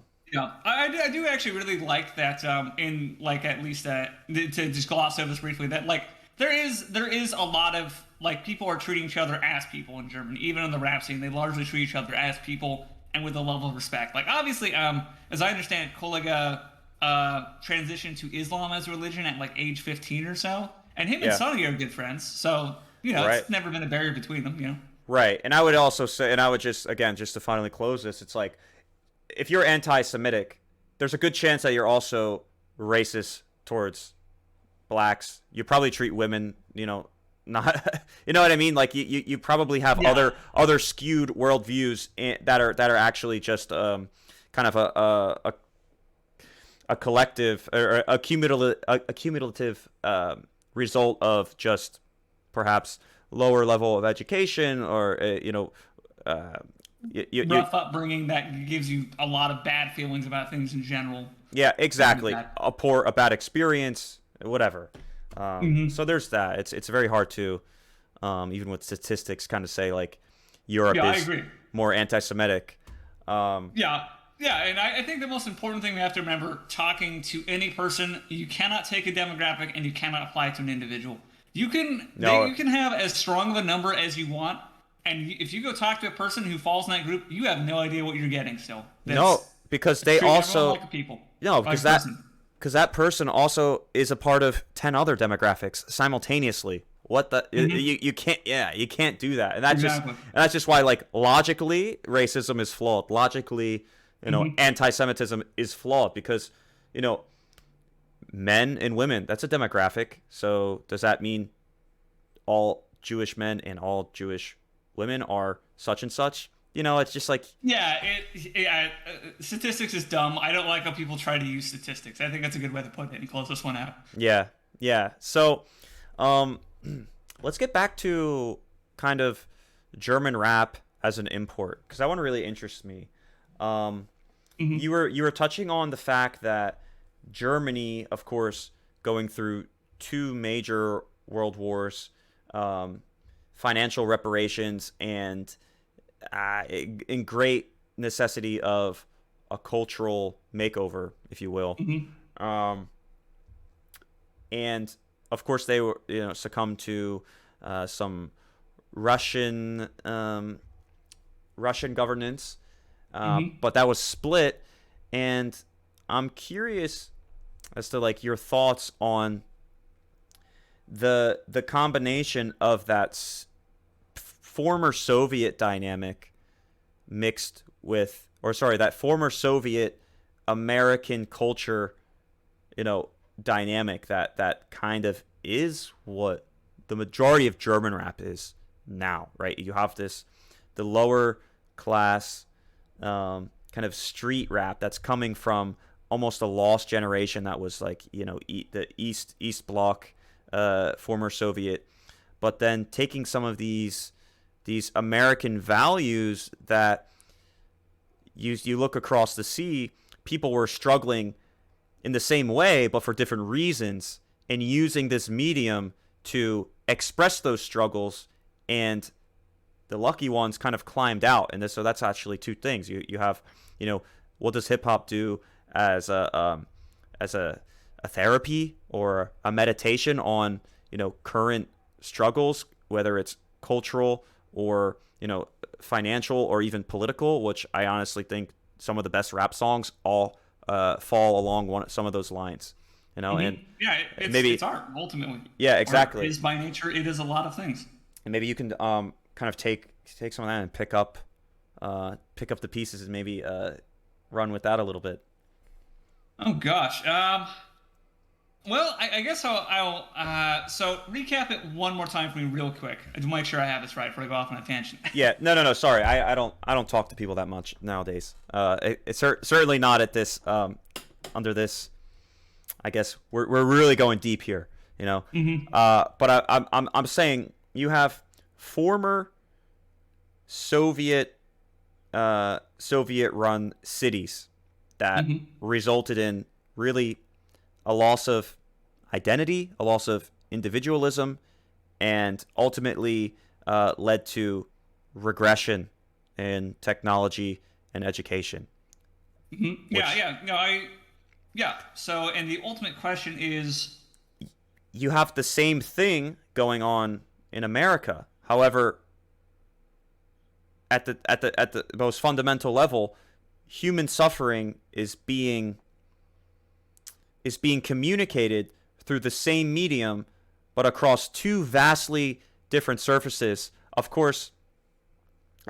I do actually really like that. In like at least that to just gloss over this briefly, that like there is a lot of like people are treating each other as people in Germany. Even in the rap scene, they largely treat each other as people and with a level of respect. Like obviously, as I understand, Kollega transitioned to Islam as a religion at like age 15 or so, and him and Yeah. Sonny are good friends. So Right. it's never been a barrier between them. Right. And I would also say, and I would just, again, just to finally close this, it's like, if you're anti-Semitic, there's a good chance that you're also racist towards blacks. You probably treat women, not, you know what I mean? Like you probably have Yeah. other skewed worldviews that are actually just kind of a collective or a cumulative result of just perhaps lower level of education, or Rough upbringing that gives you a lot of bad feelings about things in general. yeah, exactly, That. a bad experience, whatever. So there's that. It's very hard to even with statistics kind of say like Europe Yeah, I is agree. more anti-Semitic. Yeah, yeah, and I think the most important thing we have to remember talking to any person, you cannot take a demographic and you cannot apply it to an individual. You can No. you can have as strong of a number as you want, and if you go talk to a person who falls in that group, you have no idea what you're getting. Still, No, because they treat everyone also like people. no because Like that person. because that person also is a part of 10 other demographics simultaneously. What the you can't, you can't do that. And Exactly. that's just why, like, logically racism is flawed. Logically, anti-Semitism is flawed, because men and women, that's a demographic. So does that mean all Jewish men and all Jewish women are such and such? It's just like, statistics is dumb. I don't like how people try to use statistics. I think that's a good way to put it and close this one out. yeah, yeah. So, um, let's get back to kind of German rap as an import, because that one really interests me. Um, Hmm. you were touching on the fact that Germany, of course, going through two major world wars, um, financial reparations, and in great necessity of a cultural makeover, if you will. Hmm. Um, and of course, they were succumbed to some Russian Russian governance, Hmm. but that was split. And I'm curious as to like your thoughts on the combination of that former Soviet dynamic mixed with, or sorry, that former Soviet American culture, dynamic that kind of is what the majority of German rap is now, right? You have the lower class kind of street rap that's coming from almost a lost generation that was like the East Bloc, former Soviet, but then taking some of these American values that you look across the sea, people were struggling in the same way, but for different reasons, and using this medium to express those struggles. And the lucky ones kind of climbed out. And so that's actually two things. You have, what does hip hop do as a therapy or a meditation on current struggles, whether it's cultural or financial or even political, which I honestly think some of the best rap songs all fall along some of those lines, Hmm. and Yeah, maybe, it's art ultimately. yeah, Art exactly. is by nature. It is a lot of things. And maybe you can kind of take some of that and pick up the pieces and maybe run with that a little bit. Oh gosh. Well, I guess so recap it one more time for me, real quick, to make sure I have this right before I go off on a tangent. Yeah, no. Sorry, I don't talk to people that much nowadays. It's certainly not at this under this. I guess we're really going deep here, Hmm. But I'm saying you have former Soviet Soviet run cities that Hmm. resulted in really a loss of identity, a loss of individualism, and ultimately led to regression in technology and education. Hmm. Yeah, Which yeah. No, yeah. So, and the ultimate question is, you have the same thing going on in America. However, at the most fundamental level, human suffering is being communicated through the same medium, but across two vastly different surfaces. Of course,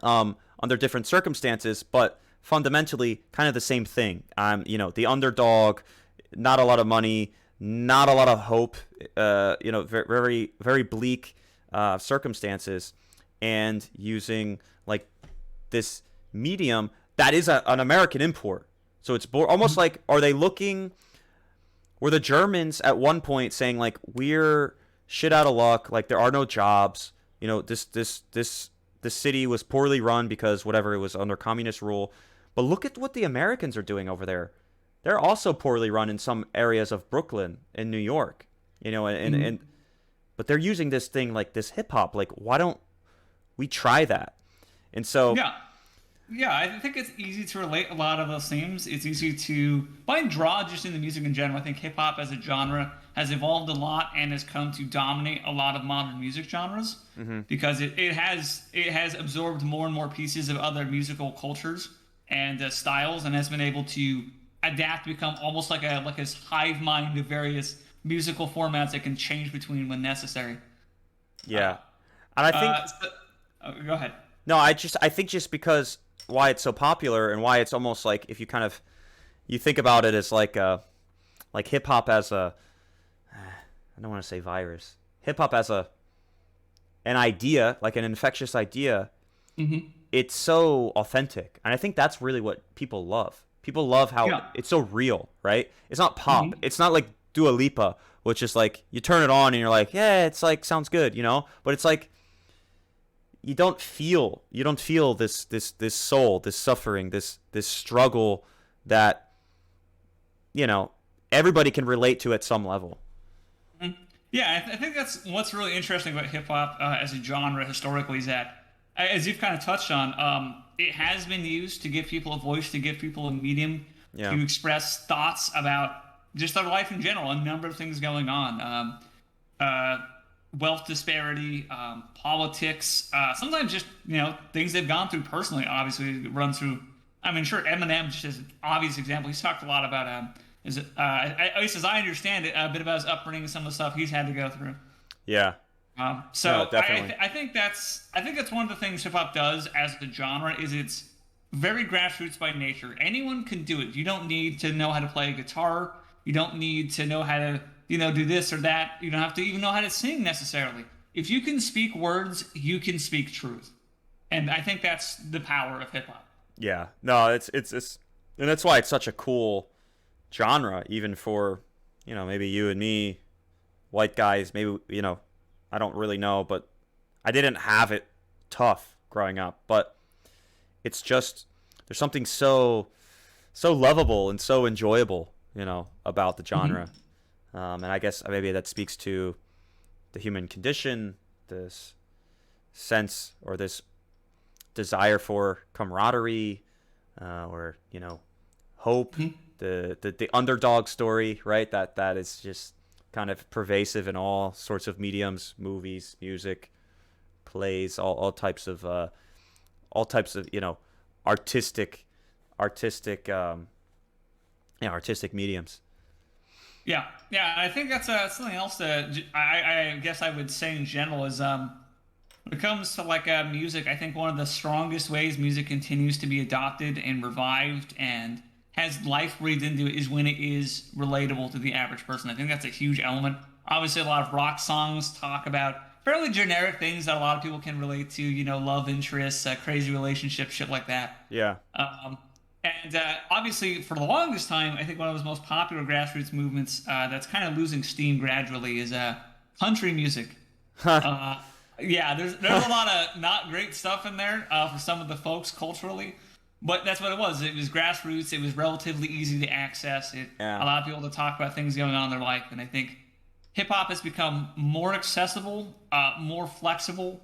under different circumstances, but fundamentally kind of the same thing. The underdog, not a lot of money, not a lot of hope. Very very bleak circumstances, and using like this medium that is an American import. So it's almost like, are they looking? Were the Germans at one point saying like, we're shit out of luck, like there are no jobs, this city was poorly run because whatever, it was under communist rule. But look at what the Americans are doing over there. They're also poorly run in some areas of Brooklyn and New York, and mhm. but they're using this thing like this hip hop. Like, why don't we try that? And so, Yeah. Yeah, I think it's easy to relate a lot of those themes. It's easy to find draw just in the music in general. I think hip hop as a genre has evolved a lot and has come to dominate a lot of modern music genres mhm. because it has absorbed more and more pieces of other musical cultures and styles and has been able to adapt to become almost like a hive mind of various musical formats that can change between when necessary. Uh, Yeah, and I think, so, Go ahead. no, I think just because why it's so popular and why it's almost like, if you kind of you think about it as like hip hop as a, I don't want to say virus. Hip hop as an idea, like an infectious idea. Hmm. it's so authentic, and I think that's really what people love. People love how Yeah. it's so real, right? It's not pop. Hmm. It's not like Dua Lipa, which is like you turn it on and you're like, yeah, it's like sounds good, you know. But it's like you don't feel this soul, this suffering, this struggle that you know everybody can relate to at some level. Mhm. Yeah, I think that's what's really interesting about hip hop as a genre historically is that, as you've kind of touched on, it has been used to give people a voice, to give people a medium Yeah. to express thoughts about just their life in general, a number of things going on. Uh, Wealth disparity, politics, sometimes just things they've gone through personally. Obviously, run through. I mean, sure, Eminem just as an obvious example. He's talked a lot about is it, at least as I understand it, a bit about his upbringing, some of the stuff he's had to go through. Yeah. No, So definitely. I think that's one of the things hip hop does as a genre is it's very grassroots by nature. Anyone can do it. You don't need to know how to play a guitar. You don't need to know how to do this or that. You don't have to even know how to sing necessarily. If you can speak words, you can speak truth, and I think that's the power of hip hop. Yeah. No, it's and that's why it's such a cool genre, even for maybe you and me, white guys. Maybe I don't really know, but I didn't have it tough growing up. But it's just there's something so lovable and so enjoyable, about the Hmm. genre. And I guess maybe that speaks to the human condition, this sense or this desire for camaraderie, or hope, Hmm. the underdog story, right? That is just kind of pervasive in all sorts of mediums, movies, music, plays, all types of artistic artistic artistic mediums. Yeah, yeah. I think that's something else that I guess I would say in general is when it comes to like music, I think one of the strongest ways music continues to be adopted and revived and has life breathed into it is when it is relatable to the average person. I think that's a huge element. Obviously, a lot of rock songs talk about fairly generic things that a lot of people can relate to, love interests, crazy relationships, shit like that. Yeah. Um, and obviously, for the longest time, I think one of the most popular grassroots movements that's kind of losing steam gradually is country music. Uh, yeah, there's a lot of not great stuff in there for some of the folks culturally, but that's what it was. It was grassroots. It was relatively easy to access. It Yeah. allowed people to talk about things going on in their life, and I think hip hop has become more accessible, more flexible,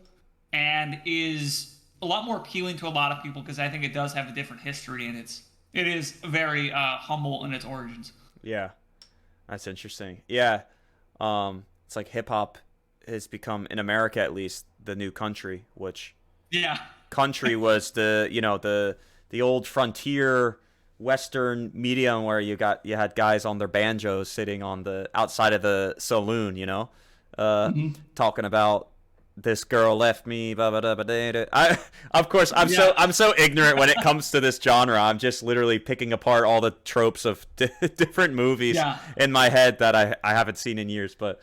and is a lot more appealing to a lot of people because I think it does have a different history and it is very humble in its origins. Yeah. That's interesting. Yeah. It's like hip hop has become, in America at least, the new country, which Yeah. country was the old frontier western medium where you had guys on their banjos sitting on the outside of the saloon, uh Hmm. talking about this girl left me, blah, blah, blah, blah, blah, blah. Of course, I'm so Yeah. I'm so ignorant when it comes to this genre. I'm just literally picking apart all the tropes of different movies Yeah. in my head that I haven't seen in years, but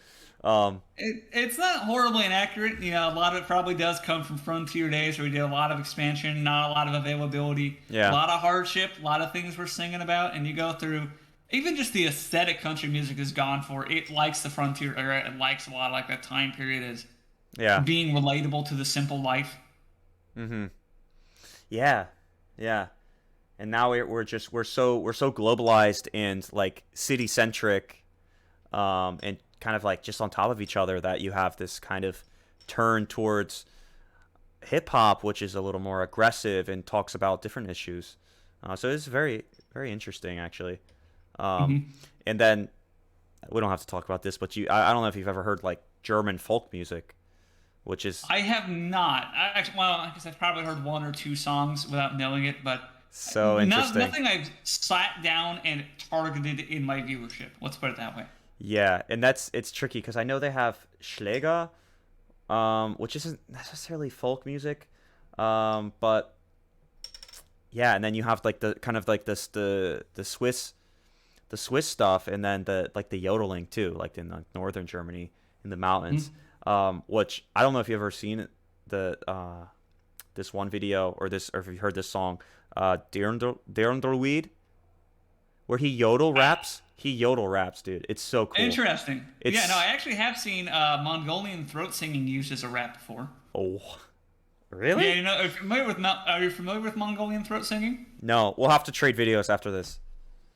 It's not horribly inaccurate. A lot of it probably does come from frontier days where we did a lot of expansion, not a lot of availability, a yeah. lot of hardship, a lot of things we're singing about, and you go through. Even just the aesthetic country music is gone for. It likes the frontier era. It likes a lot of like that time period as Yeah. being relatable to the simple life. Mhm. Yeah. Yeah. And now we're so globalized and like city centric, and kind of like just on top of each other, that you have this kind of turn towards hip hop, which is a little more aggressive and talks about different issues. So it's very very interesting actually. Um, Hmm. and then we don't have to talk about this, but I don't know if you've ever heard like German folk music, which is I have not. Actually, well, I guess I've probably heard one or two songs without knowing it, but so interesting. nothing I've sat down and targeted in my viewership. Let's put it that way. Yeah, and it's tricky because I know they have Schläger, which isn't necessarily folk music, but yeah, and then you have like the kind of like this the Swiss stuff, and then the like the yodeling too, like in the northern Germany in the mountains, Mhm. which I don't know if you've ever seen the this one video or if you heard this song, Derndorweed, where he yodel raps. He yodel raps, dude. It's so cool. Interesting. Yeah, no, I It's actually have seen Mongolian throat singing used as a rap before. oh, Yeah, really? you know, are you familiar with Mongolian throat singing? No, we'll have to trade videos after this.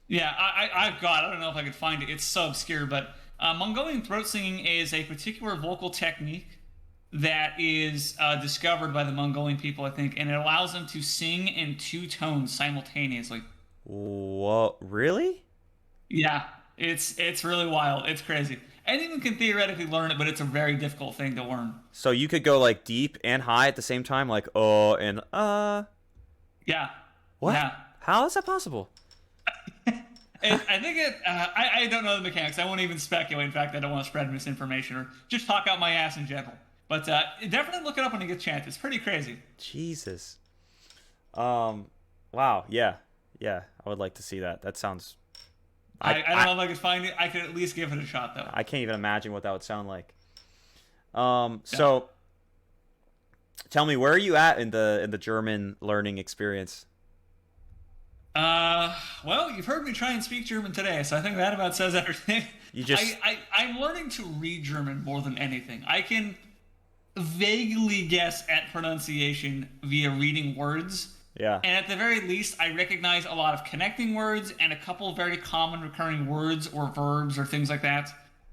Yeah, I don't know if I could find it. It's so obscure, but Mongolian throat singing is a particular vocal technique that is discovered by the Mongolian people, I think, and it allows them to sing in two tones simultaneously. Whoa, really? Yeah, it's really wild. It's crazy. Anyone can theoretically learn it, but it's a very difficult thing to learn. So you could go like deep and high at the same time, like oh and Yeah, what? yeah. How is that possible? I think I don't know the mechanics. I won't even speculate. In fact, I don't want to spread misinformation or just talk out my ass in general. But definitely look it up when you get a chance. It's pretty crazy. Jesus. Wow. Yeah. Yeah. I would like to see that. That sounds. I don't know if I could find it. I could at least give it a shot, though. I can't even imagine what that would sound like. Yeah. So tell me, where are you at in the German learning experience? Well, you've heard me try and speak German today, so I think that about says everything. You just I'm learning to read German more than anything. I can vaguely guess at pronunciation via reading words. yeah. And at the very least, I recognize a lot of connecting words and a couple very common recurring words or verbs or things like that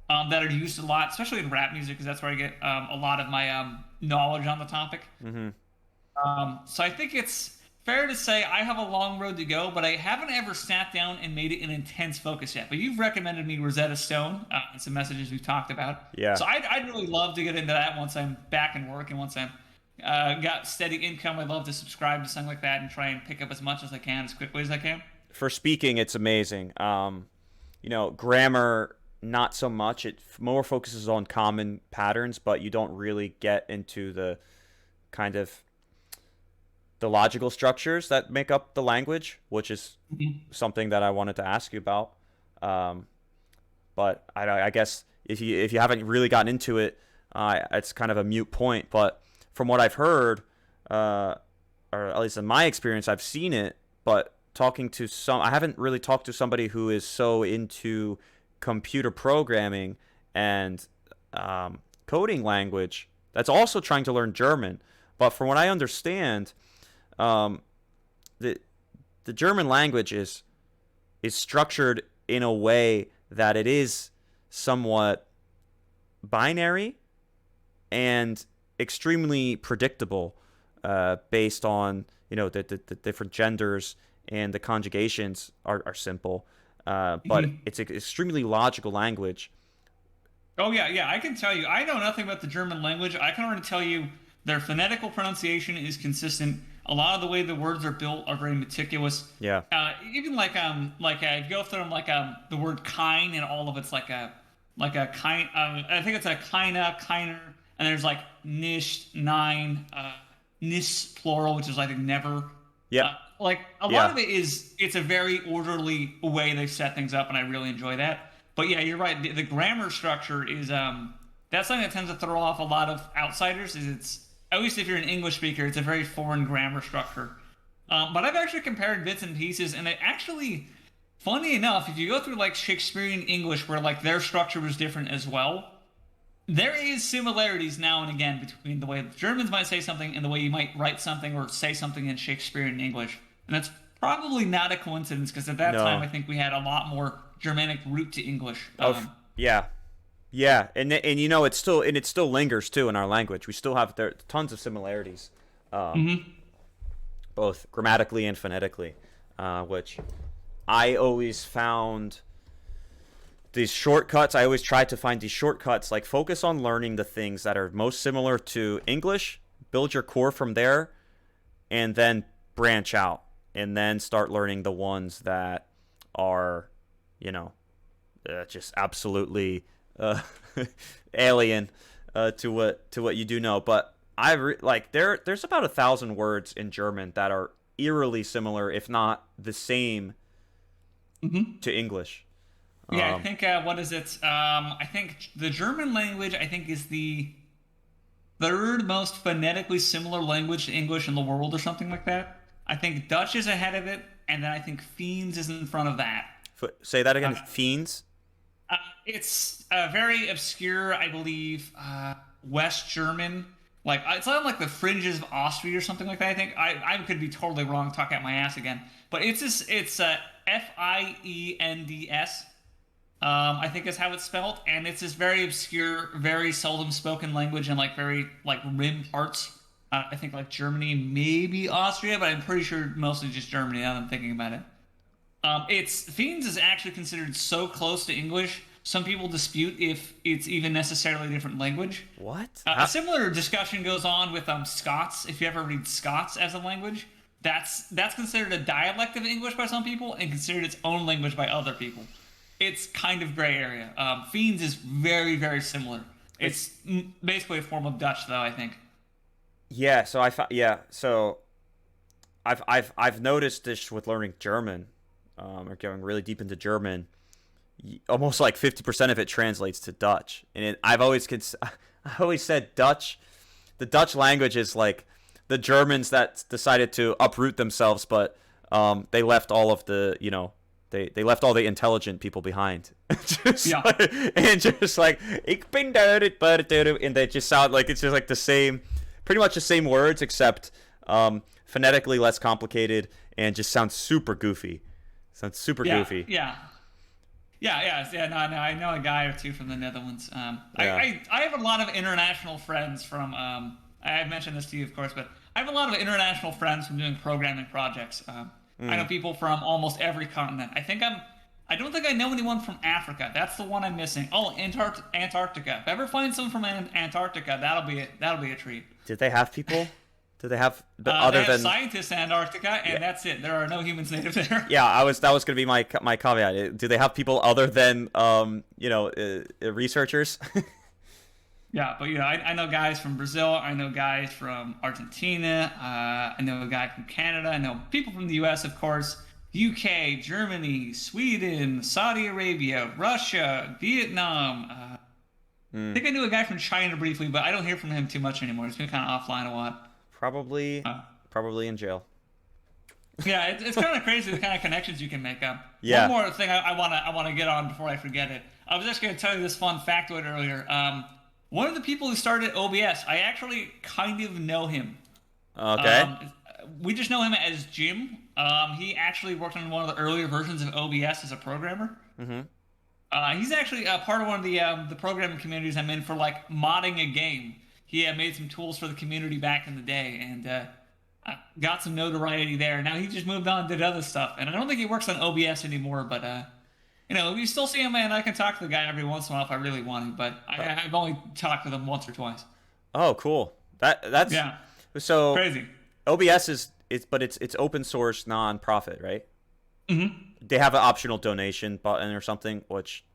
that are used a lot, especially in rap music, because that's where I get a lot of my knowledge on the topic. Mm-hmm. So I think it's fair to say I have a long road to go, but I haven't ever sat down and made it an intense focus yet. But you've recommended me Rosetta Stone and some messages we've talked about. Yeah. So I'd really love to get into that once I'm back in work and once I'm got steady income. I'd love to subscribe to something like that and try and pick up as much as I can as quickly as I can. For speaking, it's amazing. Grammar, not so much. It more focuses on common patterns, but you don't really get into the kind of the logical structures that make up the language, which is something that I wanted to ask you about. But I guess if you haven't really gotten into it, it's kind of a mute point. But from what I've heard, or at least in my experience, I've seen it. But I haven't really talked to somebody who is so into computer programming and coding language that's also trying to learn German. But from what I understand, the German language is structured in a way that it is somewhat binary and extremely predictable, based on the different genders, and the conjugations are simple, but it's an extremely logical language. Oh yeah. I can tell you. I know nothing about the German language. I can already tell you their phonetical pronunciation is consistent. A lot of the way the words are built are very meticulous. Yeah. Even if you go through them the word kind and all of it's like a kind. I think it's a keiner, and there's like nicht, nine, nis plural, which is I think never. Yeah. Like a lot of it is it's a very orderly way they set things up, and I really enjoy that. But yeah, you're right. The grammar structure is that's something that tends to throw off a lot of outsiders. It's at least if you're an English speaker, it's a very foreign grammar structure. But I've actually compared bits and pieces, and it actually, funny enough, if you go through like Shakespearean English, where like their structure was different as well, there is similarities now and again between the way the Germans might say something and the way you might write something or say something in Shakespearean English. And that's probably not a coincidence, because at that time I think we had a lot more Germanic root to English. Yeah. Yeah, and it still lingers too in our language. We still have tons of similarities, both grammatically and phonetically, which I always found these shortcuts. I always try to find these shortcuts, like focus on learning the things that are most similar to English, build your core from there, and then branch out, and then start learning the ones that are, just absolutely alien to what you do know. But there's about 1,000 words in German that are eerily similar, if not the same, to English. Yeah, I think what is it? I think the German language is the third most phonetically similar language to English in the world or something like that. I think Dutch is ahead of it, and then I think Fiends is in front of that. Say that again. Uh, Fiends. it's very obscure, I believe, West German. Like it's on like the fringes of Austria or something like that. I think I could be totally wrong, talk out my ass again. But it's this it's Fiends. I think is how it's spelled, and it's this very obscure, very seldom spoken language in like very like rim parts. I think like Germany, maybe Austria, but I'm pretty sure mostly just Germany. Now that I'm thinking about it. It's Fiends is actually considered so close to English. Some people dispute if it's even necessarily a different language. What? A similar discussion goes on with Scots. If you ever read Scots as a language, that's considered a dialect of English by some people and considered its own language by other people. It's kind of gray area. Fiends is very very similar. It's basically a form of Dutch, though. I think. Yeah. So yeah. So I've noticed this with learning German, or going really deep into German. Almost like 50% of it translates to Dutch, and I always said Dutch. The Dutch language is like the Germans that decided to uproot themselves, but they left all of the they left all the intelligent people behind. just Yeah. like, and just like ik ben duidelijk, and they just sound like it's just like the same, pretty much the same words except phonetically less complicated and just sounds super goofy. Sounds super Yeah. goofy. Yeah. Yeah. No, I know a guy or two from the Netherlands. Yeah. I have a lot of international friends from. I've mentioned this to you, of course, but I have a lot of international friends from doing programming projects. I know people from almost every continent. I don't think I know anyone from Africa. That's the one I'm missing. Oh, Antarctica. If I ever find someone from Antarctica, that'll be a treat. Did they have people? Did they have They other have than? scientists in Antarctica, and that's it. There are no humans native there. Yeah, that was gonna be my caveat. Do they have people other than researchers? Yeah, but I know guys from Brazil. I know guys from Argentina. I know a guy from Canada. I know people from the U.S., of course. UK, Germany, Sweden, Saudi Arabia, Russia, Vietnam. I think I knew a guy from China briefly, but I don't hear from him too much anymore. He's been kind of offline a lot. Probably, probably in jail. Yeah, it's kind of crazy the kind of connections you can make up. Yeah. One more thing I wanna get on before I forget it. I was just gonna tell you this fun factoid earlier. One of the people who started OBS, I actually kind of know him. Okay. We just know him as Jim. He actually worked on one of the earlier versions of OBS as a programmer. He's actually part of one of the programming communities I'm in for like modding a game. He made some tools for the community back in the day and got some notoriety there. Now he just moved on and did other stuff, and I don't think he works on OBS anymore. But we still see him, and I can talk to the guy every once in a while if I really want to. But I've only talked with him once or twice. Oh, cool. That's Yeah, so crazy. OBS it's open source non-profit, right? They have an optional donation button or something, which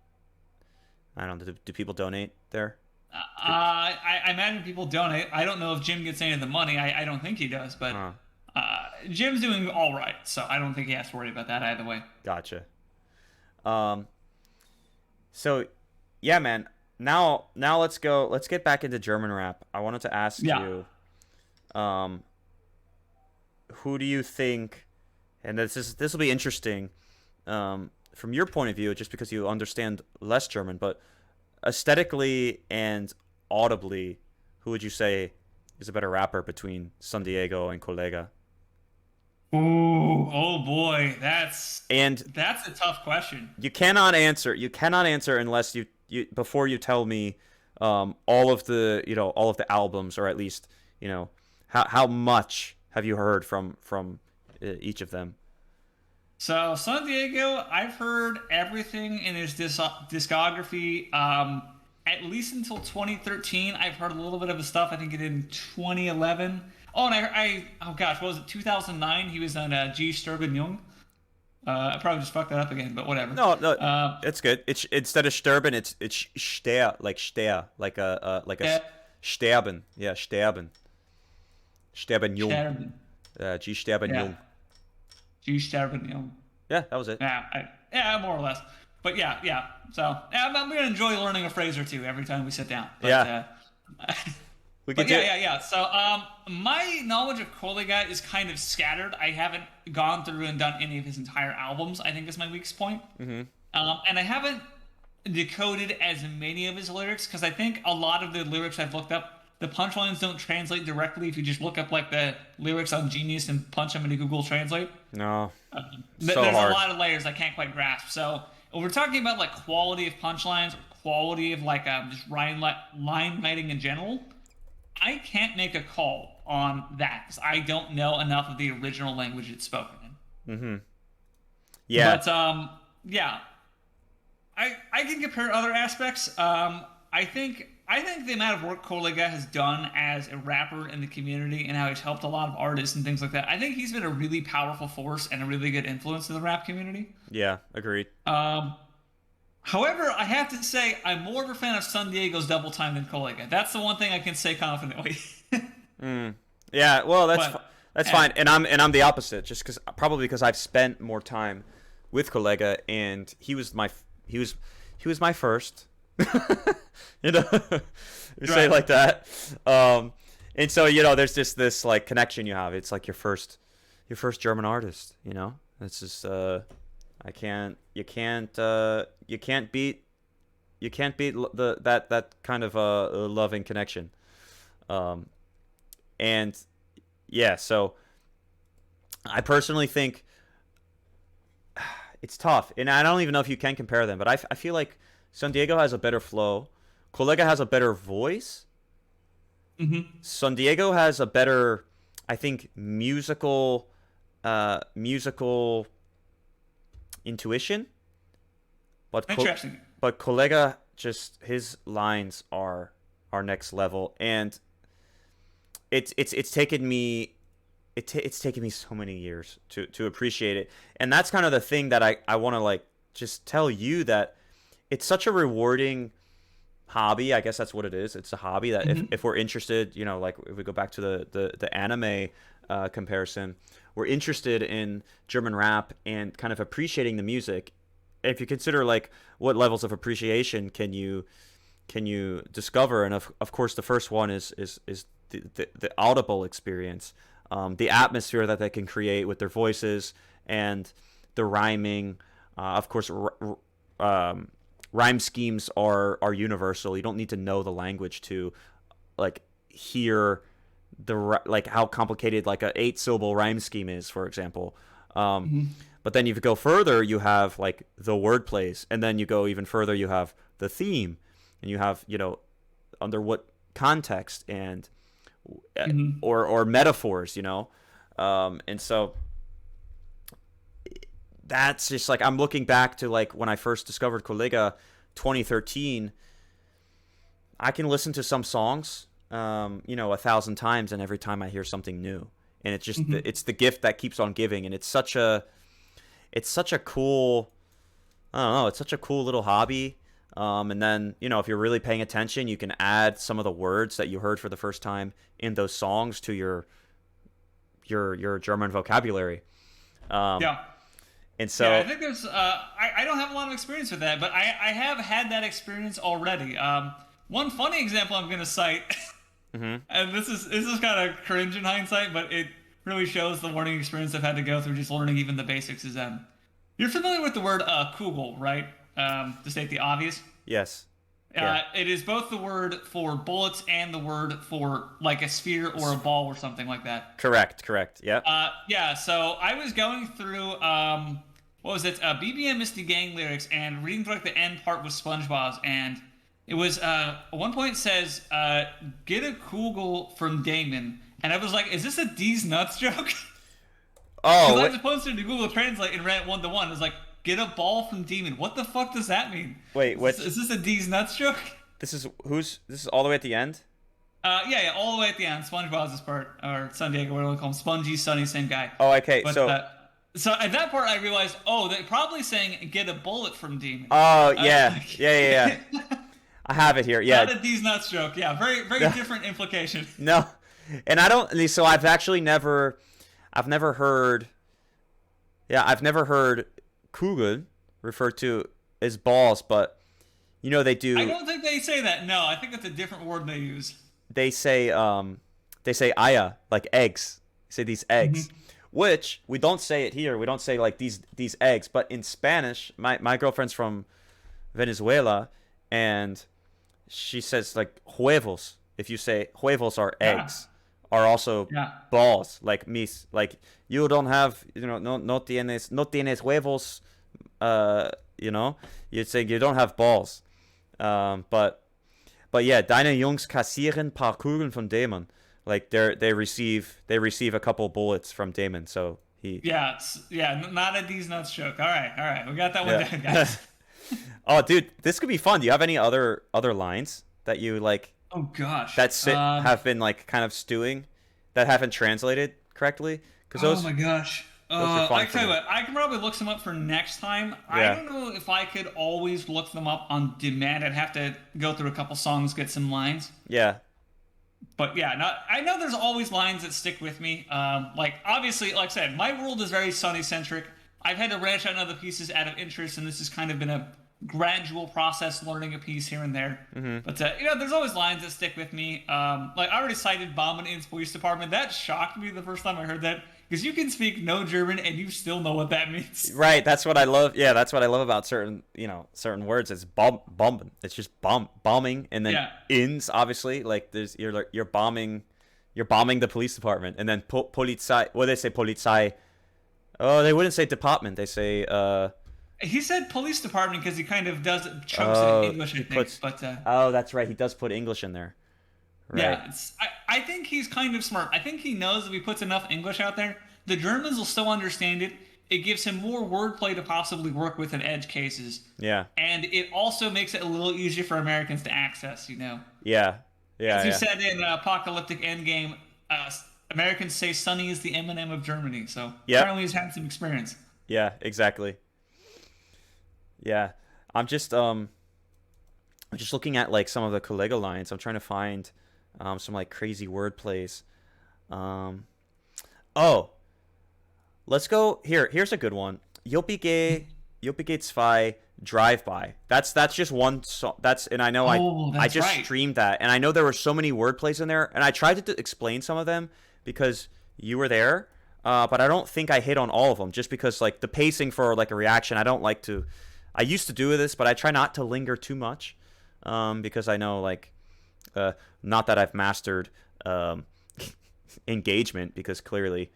I don't know. Do people donate there? I imagine people donate. I don't know if Jim gets any of the money. I don't think he does, but Jim's doing all right, so I don't think he has to worry about that either way. Gotcha. So yeah, man. Now let's go. Let's get back into German rap. I wanted to ask you, who do you think? And this will be interesting, from your point of view, just because you understand less German, but aesthetically and audibly, who would you say is a better rapper between San Diego and Kollega? Ooh, oh boy, that's And a tough question. you cannot answer. You cannot answer unless you before you tell me all of the albums, or at least how much have you heard from each of them. So San Diego, I've heard everything in his discography. At least until 2013, I've heard a little bit of his stuff. I think he did in 2011. Oh, and oh gosh, what was it? 2009. He was on G Sterben Jung. I probably just fucked that up again, but whatever. No, it's good. It's instead of Sterben, it's Ster, like a Sterben. Yeah, Sterben. Sterben Jung. G Sterben Jung. G Sterben Jung. Yeah, that was it. Yeah, more or less. But yeah. So I'm gonna enjoy learning a phrase or two every time we sit down. But, yeah. We could But do yeah, it. yeah, yeah. So my knowledge of Kolega is kind of scattered. I haven't gone through and done any of his entire albums, I think is my weakest point. Mm-hmm. And I haven't decoded as many of his lyrics because I think a lot of the lyrics I've looked up, the punchlines don't translate directly if you just look up like the lyrics on Genius and punch them into Google Translate. No, so There's a hard. lot of layers I can't quite grasp. So when we're talking about like quality of punchlines, or quality of like just line writing in general, I can't make a call on that because I don't know enough of the original language it's spoken in. Mm-hmm. Yeah. But yeah, I can compare other aspects. I think the amount of work Kolega has done as a rapper in the community and how he's helped a lot of artists and things like that. I think he's been a really powerful force and a really good influence in the rap community. Yeah. Agreed. However, I have to say I'm more of a fan of San Diego's Double Time than Kolega. That's the one thing I can say confidently. Yeah. Well, but that's eh, fine. And I'm the opposite, just because I've spent more time with Kollega, and he was my first. You know, you say it right. like that. And so there's just this like connection you have. It's like your first German artist. It's just you can't beat that kind of loving connection. Um, and yeah, so I personally think it's tough, and I don't even know if you can compare them. But I feel like San Diego has a better flow. Kollega has a better voice. Hmm. San Diego has a better, I think, musical intuition. But Interesting. but Kollega, just his lines are next level, and it's taken me it's taken me so many years to appreciate it. And that's kind of the thing that I want to like just tell you, that it's such a rewarding hobby. I guess that's what it is. It's a hobby that Hmm. if we're interested, like if we go back to the anime comparison, we're interested in German rap and kind of appreciating the music. If you consider like what levels of appreciation can you discover, and of course the first one is the audible experience, the atmosphere that they can create with their voices, and the rhyming. Of course, rhyme schemes are universal. You don't need to know the language to like hear like how complicated like a 8 syllable rhyme scheme is, for example. Um, Hmm. but then if you go further, you have like the word plays, and then you go even further, you have the theme, and you have under what context, and Hmm. or metaphors, and so that's just like I'm looking back to like when I first discovered Kollega 2013. I can listen to some songs 1,000 times, and every time I hear something new, and it's just Hmm. it's the gift that keeps on giving, and it's such a cool, I don't know, it's such a cool little hobby. And then if you're really paying attention, you can add some of the words that you heard for the first time in those songs to your German vocabulary. Um, Yeah. and Yeah, I so think there's. I don't have a lot of experience with that, but I have had that experience already. One funny example I'm going to cite, mhm. and this is kind of cringe in hindsight, but it really shows the learning experience I've had to go through just learning even the basics. Is you're familiar with the word Kugel, right? To state the obvious. Yes, yeah, It is both the word for bullets and the word for like a sphere or a ball or something like that. correct, yeah. Yeah, so I was going through what was it? BBM Misty Gang lyrics and reading through like the end part with SpongeBob's, and it was at one point it says get a Kugel from Damon, and I was like, is this a D's nuts joke? Because Oh, I wait, just posted to Google Translate and ran it 1-to-1. It was like get a ball from Demon. What the fuck does that mean? wait, Is this a D's nuts joke? this is all the way at the end? Yeah, yeah, all the way at the end. SpongeBob's this part, or San Diego, whatever we call him. Spongy, Sunny, same guy. Oh, okay. But so at that part, I realized, oh, they're probably saying get a bullet from Demon. Oh, Uh, yeah, yeah. I have it here. Yeah. Not a D's nuts joke. Yeah, very very different implication. No, and I don't. So I've actually I've never heard. Yeah, I've never heard Kugel referred to as balls, but they I do. don't think they say that. No, I think it's a different word they use. they say aya, like eggs. They say these eggs, Hmm. which we don't say it here. We don't say like these eggs, but in Spanish, my girlfriend's from Venezuela, and she says like huevos. If you say huevos are Yeah, eggs, are also yeah. balls, like mis, like you don't have, no tienes huevos, uh, you know, you'd say you don't have balls. But yeah, deine Jungs kassieren paar Kugeln von Damon. Like they receive a couple bullets from Damon, so he Yeah, not a D's nuts joke. All right, we got that one yeah. down, guys. Oh, dude, this could be fun. Do you have any other lines that you like Oh gosh. that sit have been like kind of stewing that haven't translated correctly? Because Oh those my gosh. those were I fun for tell you me. what, I can probably look some up for next time. I Yeah, don't know if I could always look them up on demand. I'd have to go through a couple songs, get some lines. yeah, But yeah, no, I know there's always lines that stick with me. Like obviously, like I said, my world is very Sunny centric. I've had to branch out in other pieces out of interest, and this has kind of been a gradual process, learning a piece here and there. But there's always lines that stick with me. Like I already cited "Bombing ins Police Department." That shocked me the first time I heard that because you can speak no German and you still know what that means. right. That's what I love. Yeah, that's what I love about certain words. It's bombing. It's just bombing, and then Yeah, ins obviously like you're bombing the police department, and then Polizei. What do they say? Polizei. Oh, they wouldn't say department. They say he said police department because he kind of does chunks it in English, I he think. puts. But Oh, that's right. He does put English in there. Right. yeah, I think he's kind of smart. I think he knows if he puts enough English out there, the Germans will still understand it. It gives him more wordplay to possibly work with in edge cases. Yeah. And it also makes it a little easier for Americans to access, Yeah. Yeah. As you Yeah. said in Apocalyptic Endgame, Americans say Sonny is the Eminem of Germany. So Yep. apparently he's had some experience. Yeah. Exactly. Yeah. I'm just looking at like some of the Collega lines. I'm trying to find some like crazy word plays. Um, oh, let's go here. Here's a good one. Yopige zwei drive by. That's just one song. And I know Oh, I that's just right. streamed that, and I know there were so many word plays in there, and I tried to explain some of them because you were there. But I don't think I hit on all of them just because like the pacing for like a reaction. I don't like to. I used to do this, but I try not to linger too much, because I know like uh, not that I've mastered um, engagement because clearly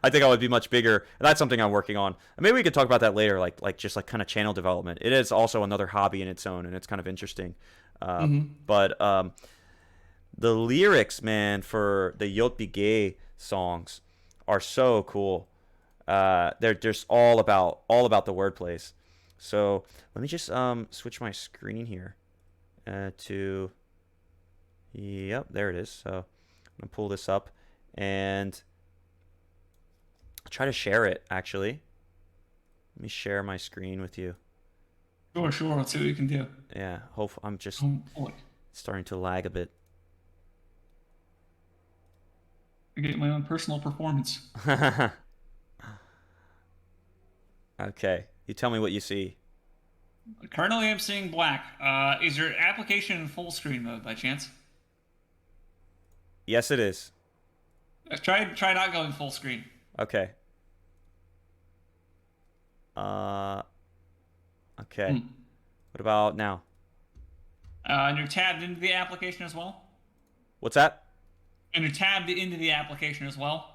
I think I would be much bigger. And that's something I'm working on. And maybe we could talk about that later, like just like kind of channel development. It is also another hobby in its own, and it's kind of interesting. But the lyrics, man, for the Yot Be Gay songs are so cool. They're just all about the wordplays. So let me just switch my screen here to yep, there it is. So I'm gonna pull this up and try to share it. Actually, let me share my screen with you. Sure, sure. Let's see what we can do. Yeah, hope I'm just Oh, boy. starting to lag a bit. I get my own personal performance. Okay, you tell me what you see. Currently, I'm seeing black. Is your application in full screen mode by chance? Yes, it is. Try not going full screen. Okay. Uh, okay. Hmm. What about now? And you're tabbed into the application as well. What's that? And you're tabbed into the application as well.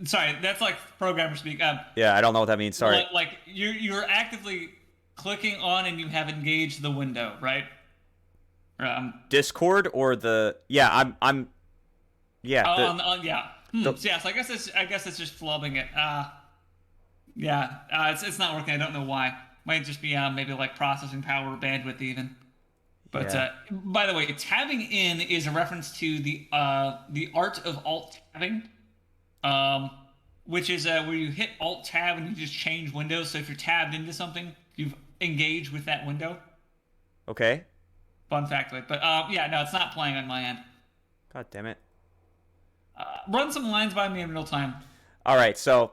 Sorry, that's like programmer speak. Yeah, I don't know what that means. Sorry. Like you're actively clicking on and you have engaged the window, right? Discord or the yeah, I'm yeah, Yeah. So yeah, so I guess it's just flubbing it. Yeah, it's not working. I don't know why. Might just be maybe like processing power or bandwidth even. But yeah. by the way, tabbing in is a reference to the art of alt tabbing, which is where you hit alt tab and you just change windows. So if you're tabbed into something, you've engaged with that window. Okay. Fun factoid. But yeah, no, it's not playing on my end. God damn it. Run some lines by me in real time. All right, so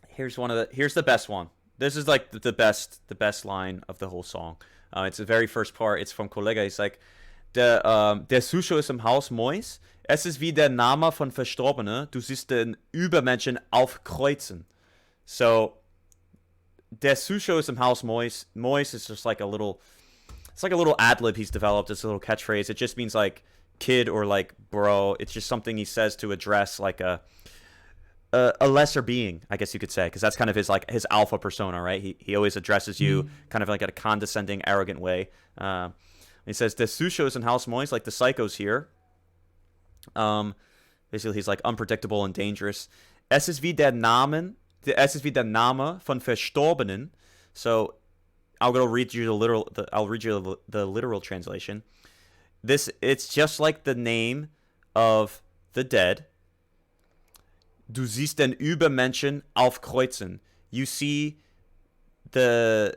here's the best one. This is like the best line of the whole song. It's the very first part. It's from Kollega. He's like, Der Zuschauer ist im Haus Mois. Es ist wie der Name von Verstorbene. Du siehst den Übermenschen aufkreuzen. So, der Zuschauer ist im Haus Mois. Mois is just like a little, it's like a little ad lib he's developed. It's a little catchphrase. It just means like kid or like bro. It's just something he says to address like a lesser being, I guess you could say, because that's kind of his like his alpha persona, right? He always addresses you kind of like in a condescending, arrogant way. He says the Sushos and House Mois, like the psychos here. Basically, he's like unpredictable and dangerous. Es ist wie der Namen, es ist wie der Name von Verstorbenen. So I'll go read you the literal. I'll read you the literal translation. It's just like the name of the dead. Du siehst den Übermenschen aufkreuzen. You see the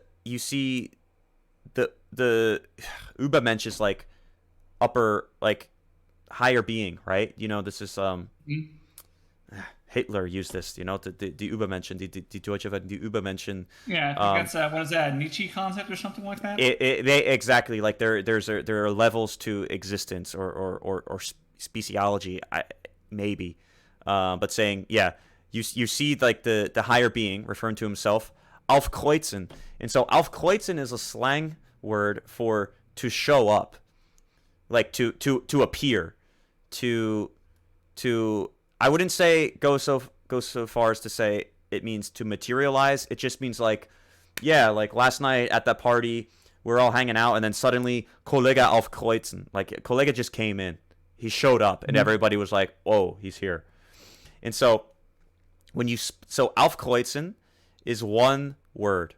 Übermensch is like upper, like higher being, right? You know, this is Hitler used this, you know, the Übermenschen, die Deutsche Welt, die Übermenschen. Yeah, I think that's what is that, a Nietzsche concept or something like that? They exactly, like there are levels to existence or speciology, maybe. But saying, yeah, you see like the higher being referring to himself, aufkreuzen. And so aufkreuzen is a slang word for to show up, like to appear, to I wouldn't say go so far as to say it means to materialize. It just means like, yeah, like last night at that party, we're all hanging out, and then suddenly Kollege aufkreuzen, like Kollege just came in, he showed up, and everybody was like, "Whoa, he's here." And so aufkreuzen is one word,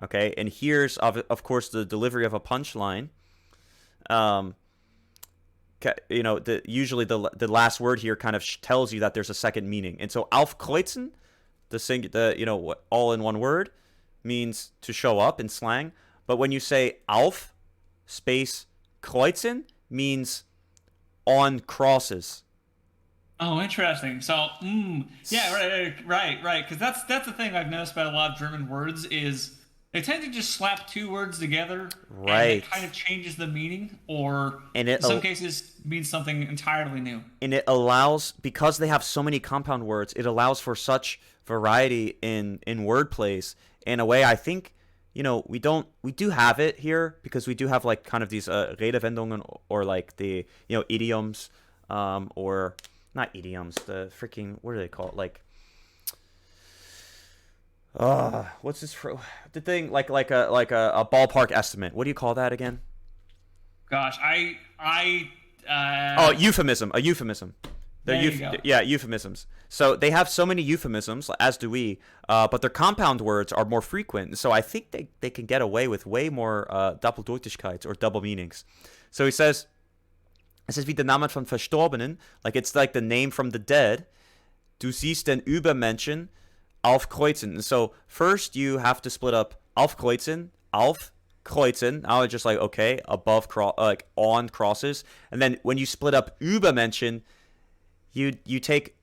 okay? And here's of course the delivery of a punchline. You know, usually the last word here kind of tells you that there's a second meaning. And so aufkreuzen, the all in one word, means to show up in slang. But when you say auf space kreuzen, means on crosses. Oh, interesting. So, yeah, right. Because that's the thing I've noticed about a lot of German words is they tend to just slap two words together, right? And it kind of changes the meaning, or in some cases means something entirely new. And it allows, because they have so many compound words, it allows for such variety in wordplays. In a way, I think, you know, we do have it here because we do have like kind of these Redewendungen or like the, you know, idioms, or not idioms, the freaking, what do they call it? Like, what's this for? The thing like a ballpark estimate. What do you call that again? Gosh, Euphemism. A euphemism. Yeah, euphemisms. So they have so many euphemisms, as do we, but their compound words are more frequent. So I think they can get away with way more Doppeldeutigkeit or double meanings. So he says, es ist wie der Name von Verstorbenen, like it's like the name from the dead. Du siehst den Übermenschen aufkreuzen. And so first you have to split up aufkreuzen, aufkreuzen. Now it's just like, okay, above like on crosses. And then when you split up Übermenschen, you take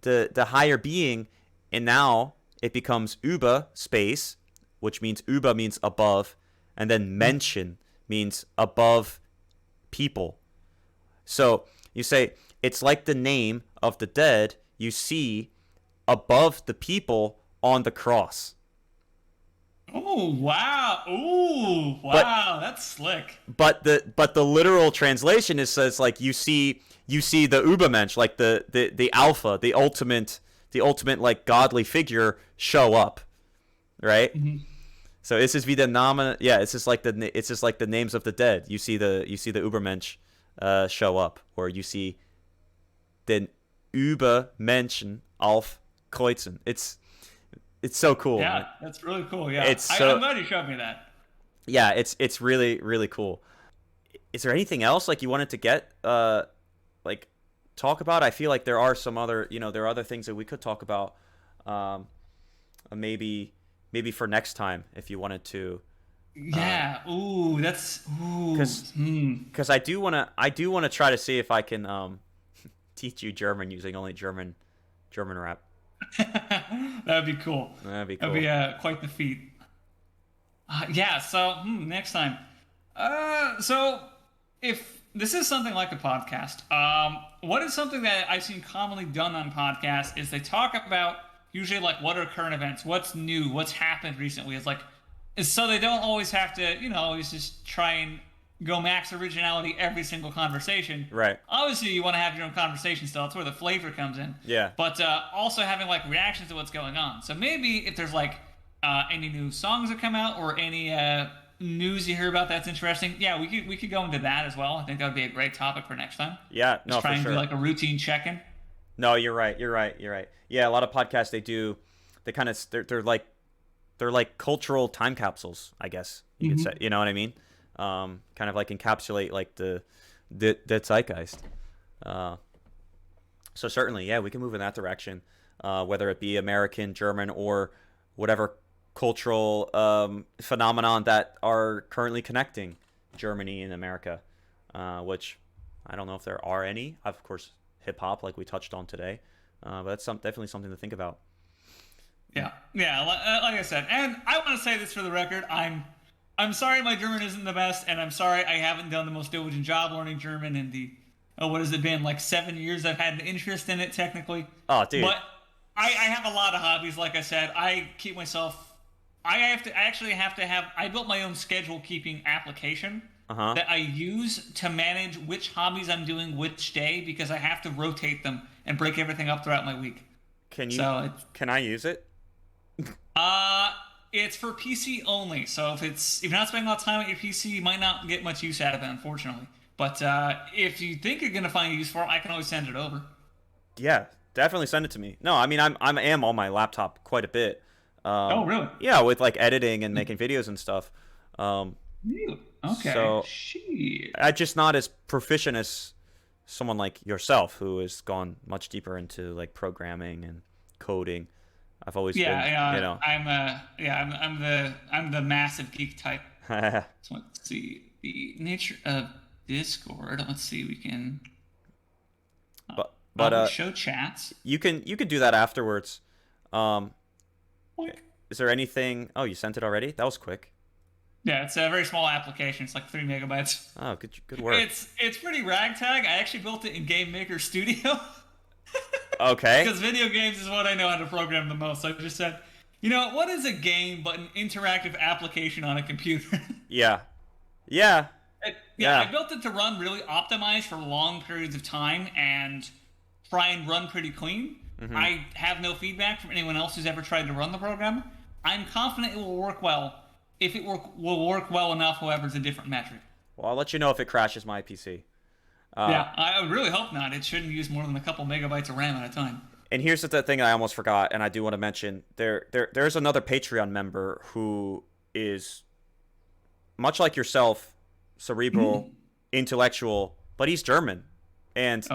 the higher being, and now it becomes Über space, which means Über means above, and then Menschen means above people. So you say it's like the name of the dead you see above the people on the cross. Oh wow! Ooh wow! That's slick. But the literal translation says like you see the Übermensch, like the alpha, the ultimate like godly figure show up, right? Mm-hmm. So it's just wie der Name. Yeah, it's just like the names of the dead. You see the Übermensch show up, or you see den Übermenschen aufkreuzen. It's so cool. Yeah, man. That's really cool. Yeah, I'm glad you showed me that. Yeah, it's really, really cool. Is there anything else like you wanted to get like talk about? I feel like there are some other, there are other things that we could talk about. Maybe for next time if you wanted to. Yeah. Because I do want to try to see if I can teach you German using only German rap. That'd be cool. That'd be cool. That'd be quite the feat. Yeah. So next time. So if this is something like a podcast. What is something that I've seen commonly done on podcasts is they talk about usually like what are current events, what's new, what's happened recently. It's like, so they don't always have to, always just try and go max originality every single conversation. Right. Obviously, you want to have your own conversation style. That's where the flavor comes in. Yeah. But also having like reactions to what's going on. So maybe if there's like any new songs that come out or any news you hear about that's interesting, yeah, we could go into that as well. I think that would be a great topic for next time. Yeah. No, Just try for and sure. do like a routine check-in. No, you're right. You're right. You're right. Yeah, a lot of podcasts they kind of they're like cultural time capsules, I guess you could say. You know what I mean? Kind of like encapsulate like the zeitgeist. So certainly, yeah, we can move in that direction, whether it be American, German, or whatever cultural phenomenon that are currently connecting Germany and America, which I don't know if there are any. Of course, hip hop, like we touched on today, but that's definitely something to think about. Yeah. Like I said, and I want to say this for the record. I'm sorry my German isn't the best, and I'm sorry I haven't done the most diligent job learning German in the what has it been, like 7 years I've had an interest in it technically. Oh, dude. But I have a lot of hobbies. Like I said, I keep myself. I actually have to have. I built my own schedule keeping application that I use to manage which hobbies I'm doing which day because I have to rotate them and break everything up throughout my week. Can I use it? It's for PC only. So if you're not spending a lot of time at your PC, you might not get much use out of it, unfortunately. But if you think you're gonna find a use for it, I can always send it over. Yeah, definitely send it to me. No, I mean I am on my laptop quite a bit. Oh, really? Yeah, with like editing and making videos and stuff. Really? Okay. So Shit. I'm just not as proficient as someone like yourself who has gone much deeper into like programming and coding. I've always been, I'm the massive geek type. So let's see the nature of Discord. Let's see, we can but show chats. you can do that afterwards. Boink. Is there anything? Oh, you sent it already? That was quick. Yeah, it's a very small application. It's like 3 megabytes. Oh, good work. It's pretty ragtag. I actually built it in Game Maker Studio. Okay. Because video games is what I know how to program the most. So I just said, what is a game but an interactive application on a computer? Yeah. I built it to run really optimized for long periods of time and try and run pretty clean. I have no feedback from anyone else who's ever tried to run the program. I'm confident it will work well. If it will work well enough, however, is a different metric. Well, I'll let you know if it crashes my PC. I really hope not. It shouldn't use more than a couple megabytes of RAM at a time. And here's the thing I almost forgot, and I do want to mention there's another Patreon member who is much like yourself, cerebral, intellectual, but he's German, and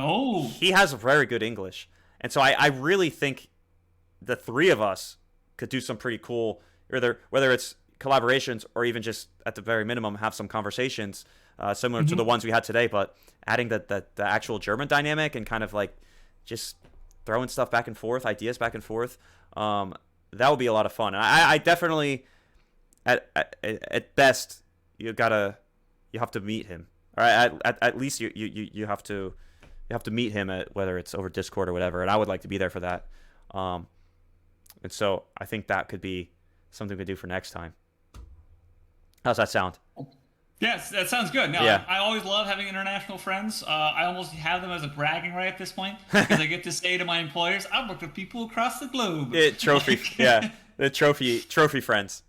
he has very good English. And so I really think the three of us could do some pretty cool, whether it's collaborations or even just at the very minimum have some conversations similar to the ones we had today, but adding the actual German dynamic and kind of like just throwing stuff back and forth, ideas back and forth. That would be a lot of fun. And I definitely, at best, you have to meet him. All right, at least you have to meet him at whether it's over Discord or whatever. And I would like to be there for that. And so I think that could be something we could do for next time. How's that sound? Yes, that sounds good. No, Yeah. I always love having international friends. I almost have them as a bragging right at this point because I get to say to my employers, I've worked with people across the globe. The trophy friends.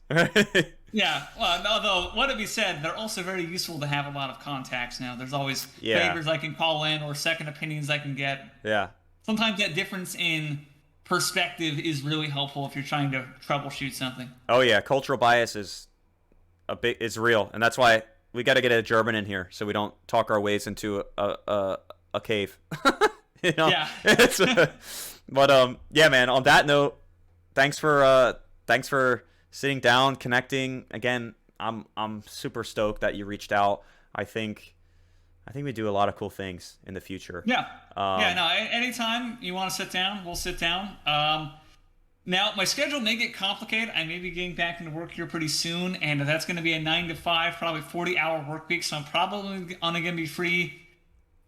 Yeah, well, although, what to be said, they're also very useful to have a lot of contacts now. There's always favors I can call in or second opinions I can get. Yeah. Sometimes that difference in perspective is really helpful if you're trying to troubleshoot something. Oh yeah, cultural bias is real, and that's why we got to get a German in here so we don't talk our ways into a cave. Yeah. But yeah, man. On that note, thanks for sitting down, connecting again. I'm super stoked that you reached out. I think we do a lot of cool things in the future. Yeah. No. Anytime you want to sit down, we'll sit down. Now, my schedule may get complicated. I may be getting back into work here pretty soon, and that's going to be a 9 to 5, probably 40-hour work week. So I'm probably only going to be free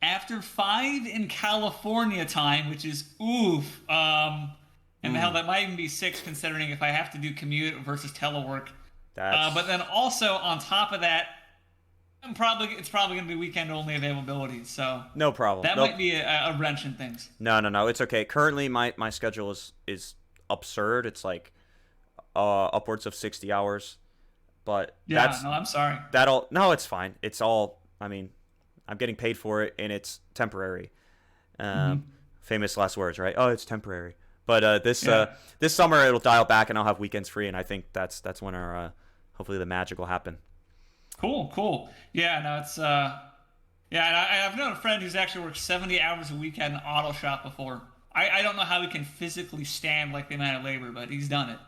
after 5 in California time, which is oof. And hell, that might even be 6 considering if I have to do commute versus telework. But then also on top of that, it's probably going to be weekend only availability. So No problem. that Nope. might be a wrench in things. No. It's okay. Currently, my schedule is absurd. It's like upwards of 60 hours. But Yeah, no, I'm sorry. that'll no, it's fine. It's all. I mean, I'm getting paid for it, and it's temporary. Famous last words, right? Oh, it's temporary. But this summer it'll dial back, and I'll have weekends free, and I think that's when our hopefully the magic will happen. Cool. Yeah, no, it's yeah, and I've known a friend who's actually worked 70 hours a week at an auto shop before. I don't know how he can physically stand like the amount of labor, but he's done it.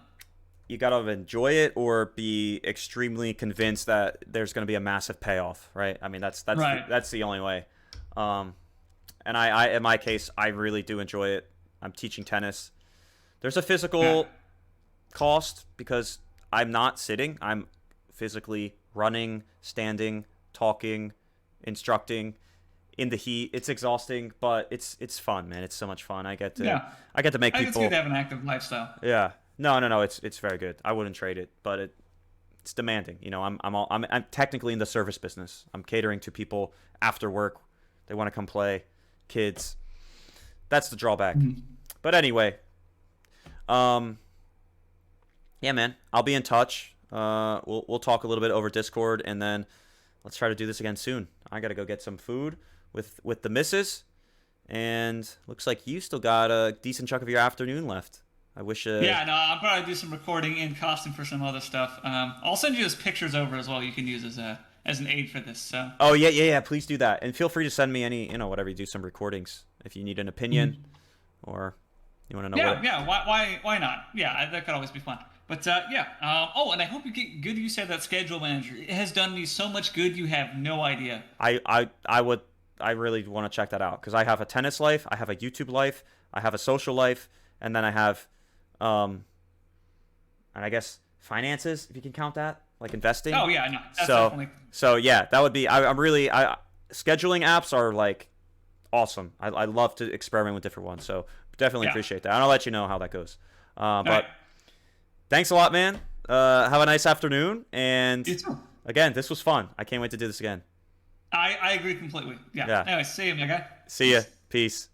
You gotta enjoy it or be extremely convinced that there's gonna be a massive payoff, right? I mean, Right. that's the only way. And I in my case, I really do enjoy it. I'm teaching tennis. There's a Yeah. physical cost because I'm not sitting. I'm physically running, standing, talking, instructing in the heat. It's exhausting, but it's fun, man. It's so much fun. Yeah. I get to make I think it's good people. to have an active lifestyle. Yeah. No. It's very good. I wouldn't trade it, but it's demanding. You know, I'm technically in the service business. I'm catering to people after work. They want to come play, kids. That's the drawback. But anyway, yeah, man. I'll be in touch. We'll talk a little bit over Discord, and then let's try to do this again soon. I gotta go get some food with the missus, and looks like you still got a decent chunk of your afternoon left. I wish. Yeah, no, I'll probably do some recording in costume for some other stuff. I'll send you those pictures over as well. You can use as an aid for this. So. Oh yeah. Please do that, and feel free to send me any whatever you do some recordings if you need an opinion, or you want to know. Yeah. Why not? Yeah, that could always be fun. But yeah. Oh, and I hope you get good use of that schedule manager. It has done me so much good. You have no idea. I really want to check that out because I have a tennis life, I have a YouTube life, I have a social life, and then I have, and I guess finances if you can count that, like investing. Oh yeah, no, that's So definitely. so yeah, that would be. I'm really scheduling apps are like awesome. I love to experiment with different ones. So definitely Yeah. appreciate that, and I'll let you know how that goes. All But right. thanks a lot, man. Have a nice afternoon, and You too. again, this was fun. I can't wait to do this again. I agree completely. Yeah. Yeah. Anyway, see you, my guy. See ya. Peace.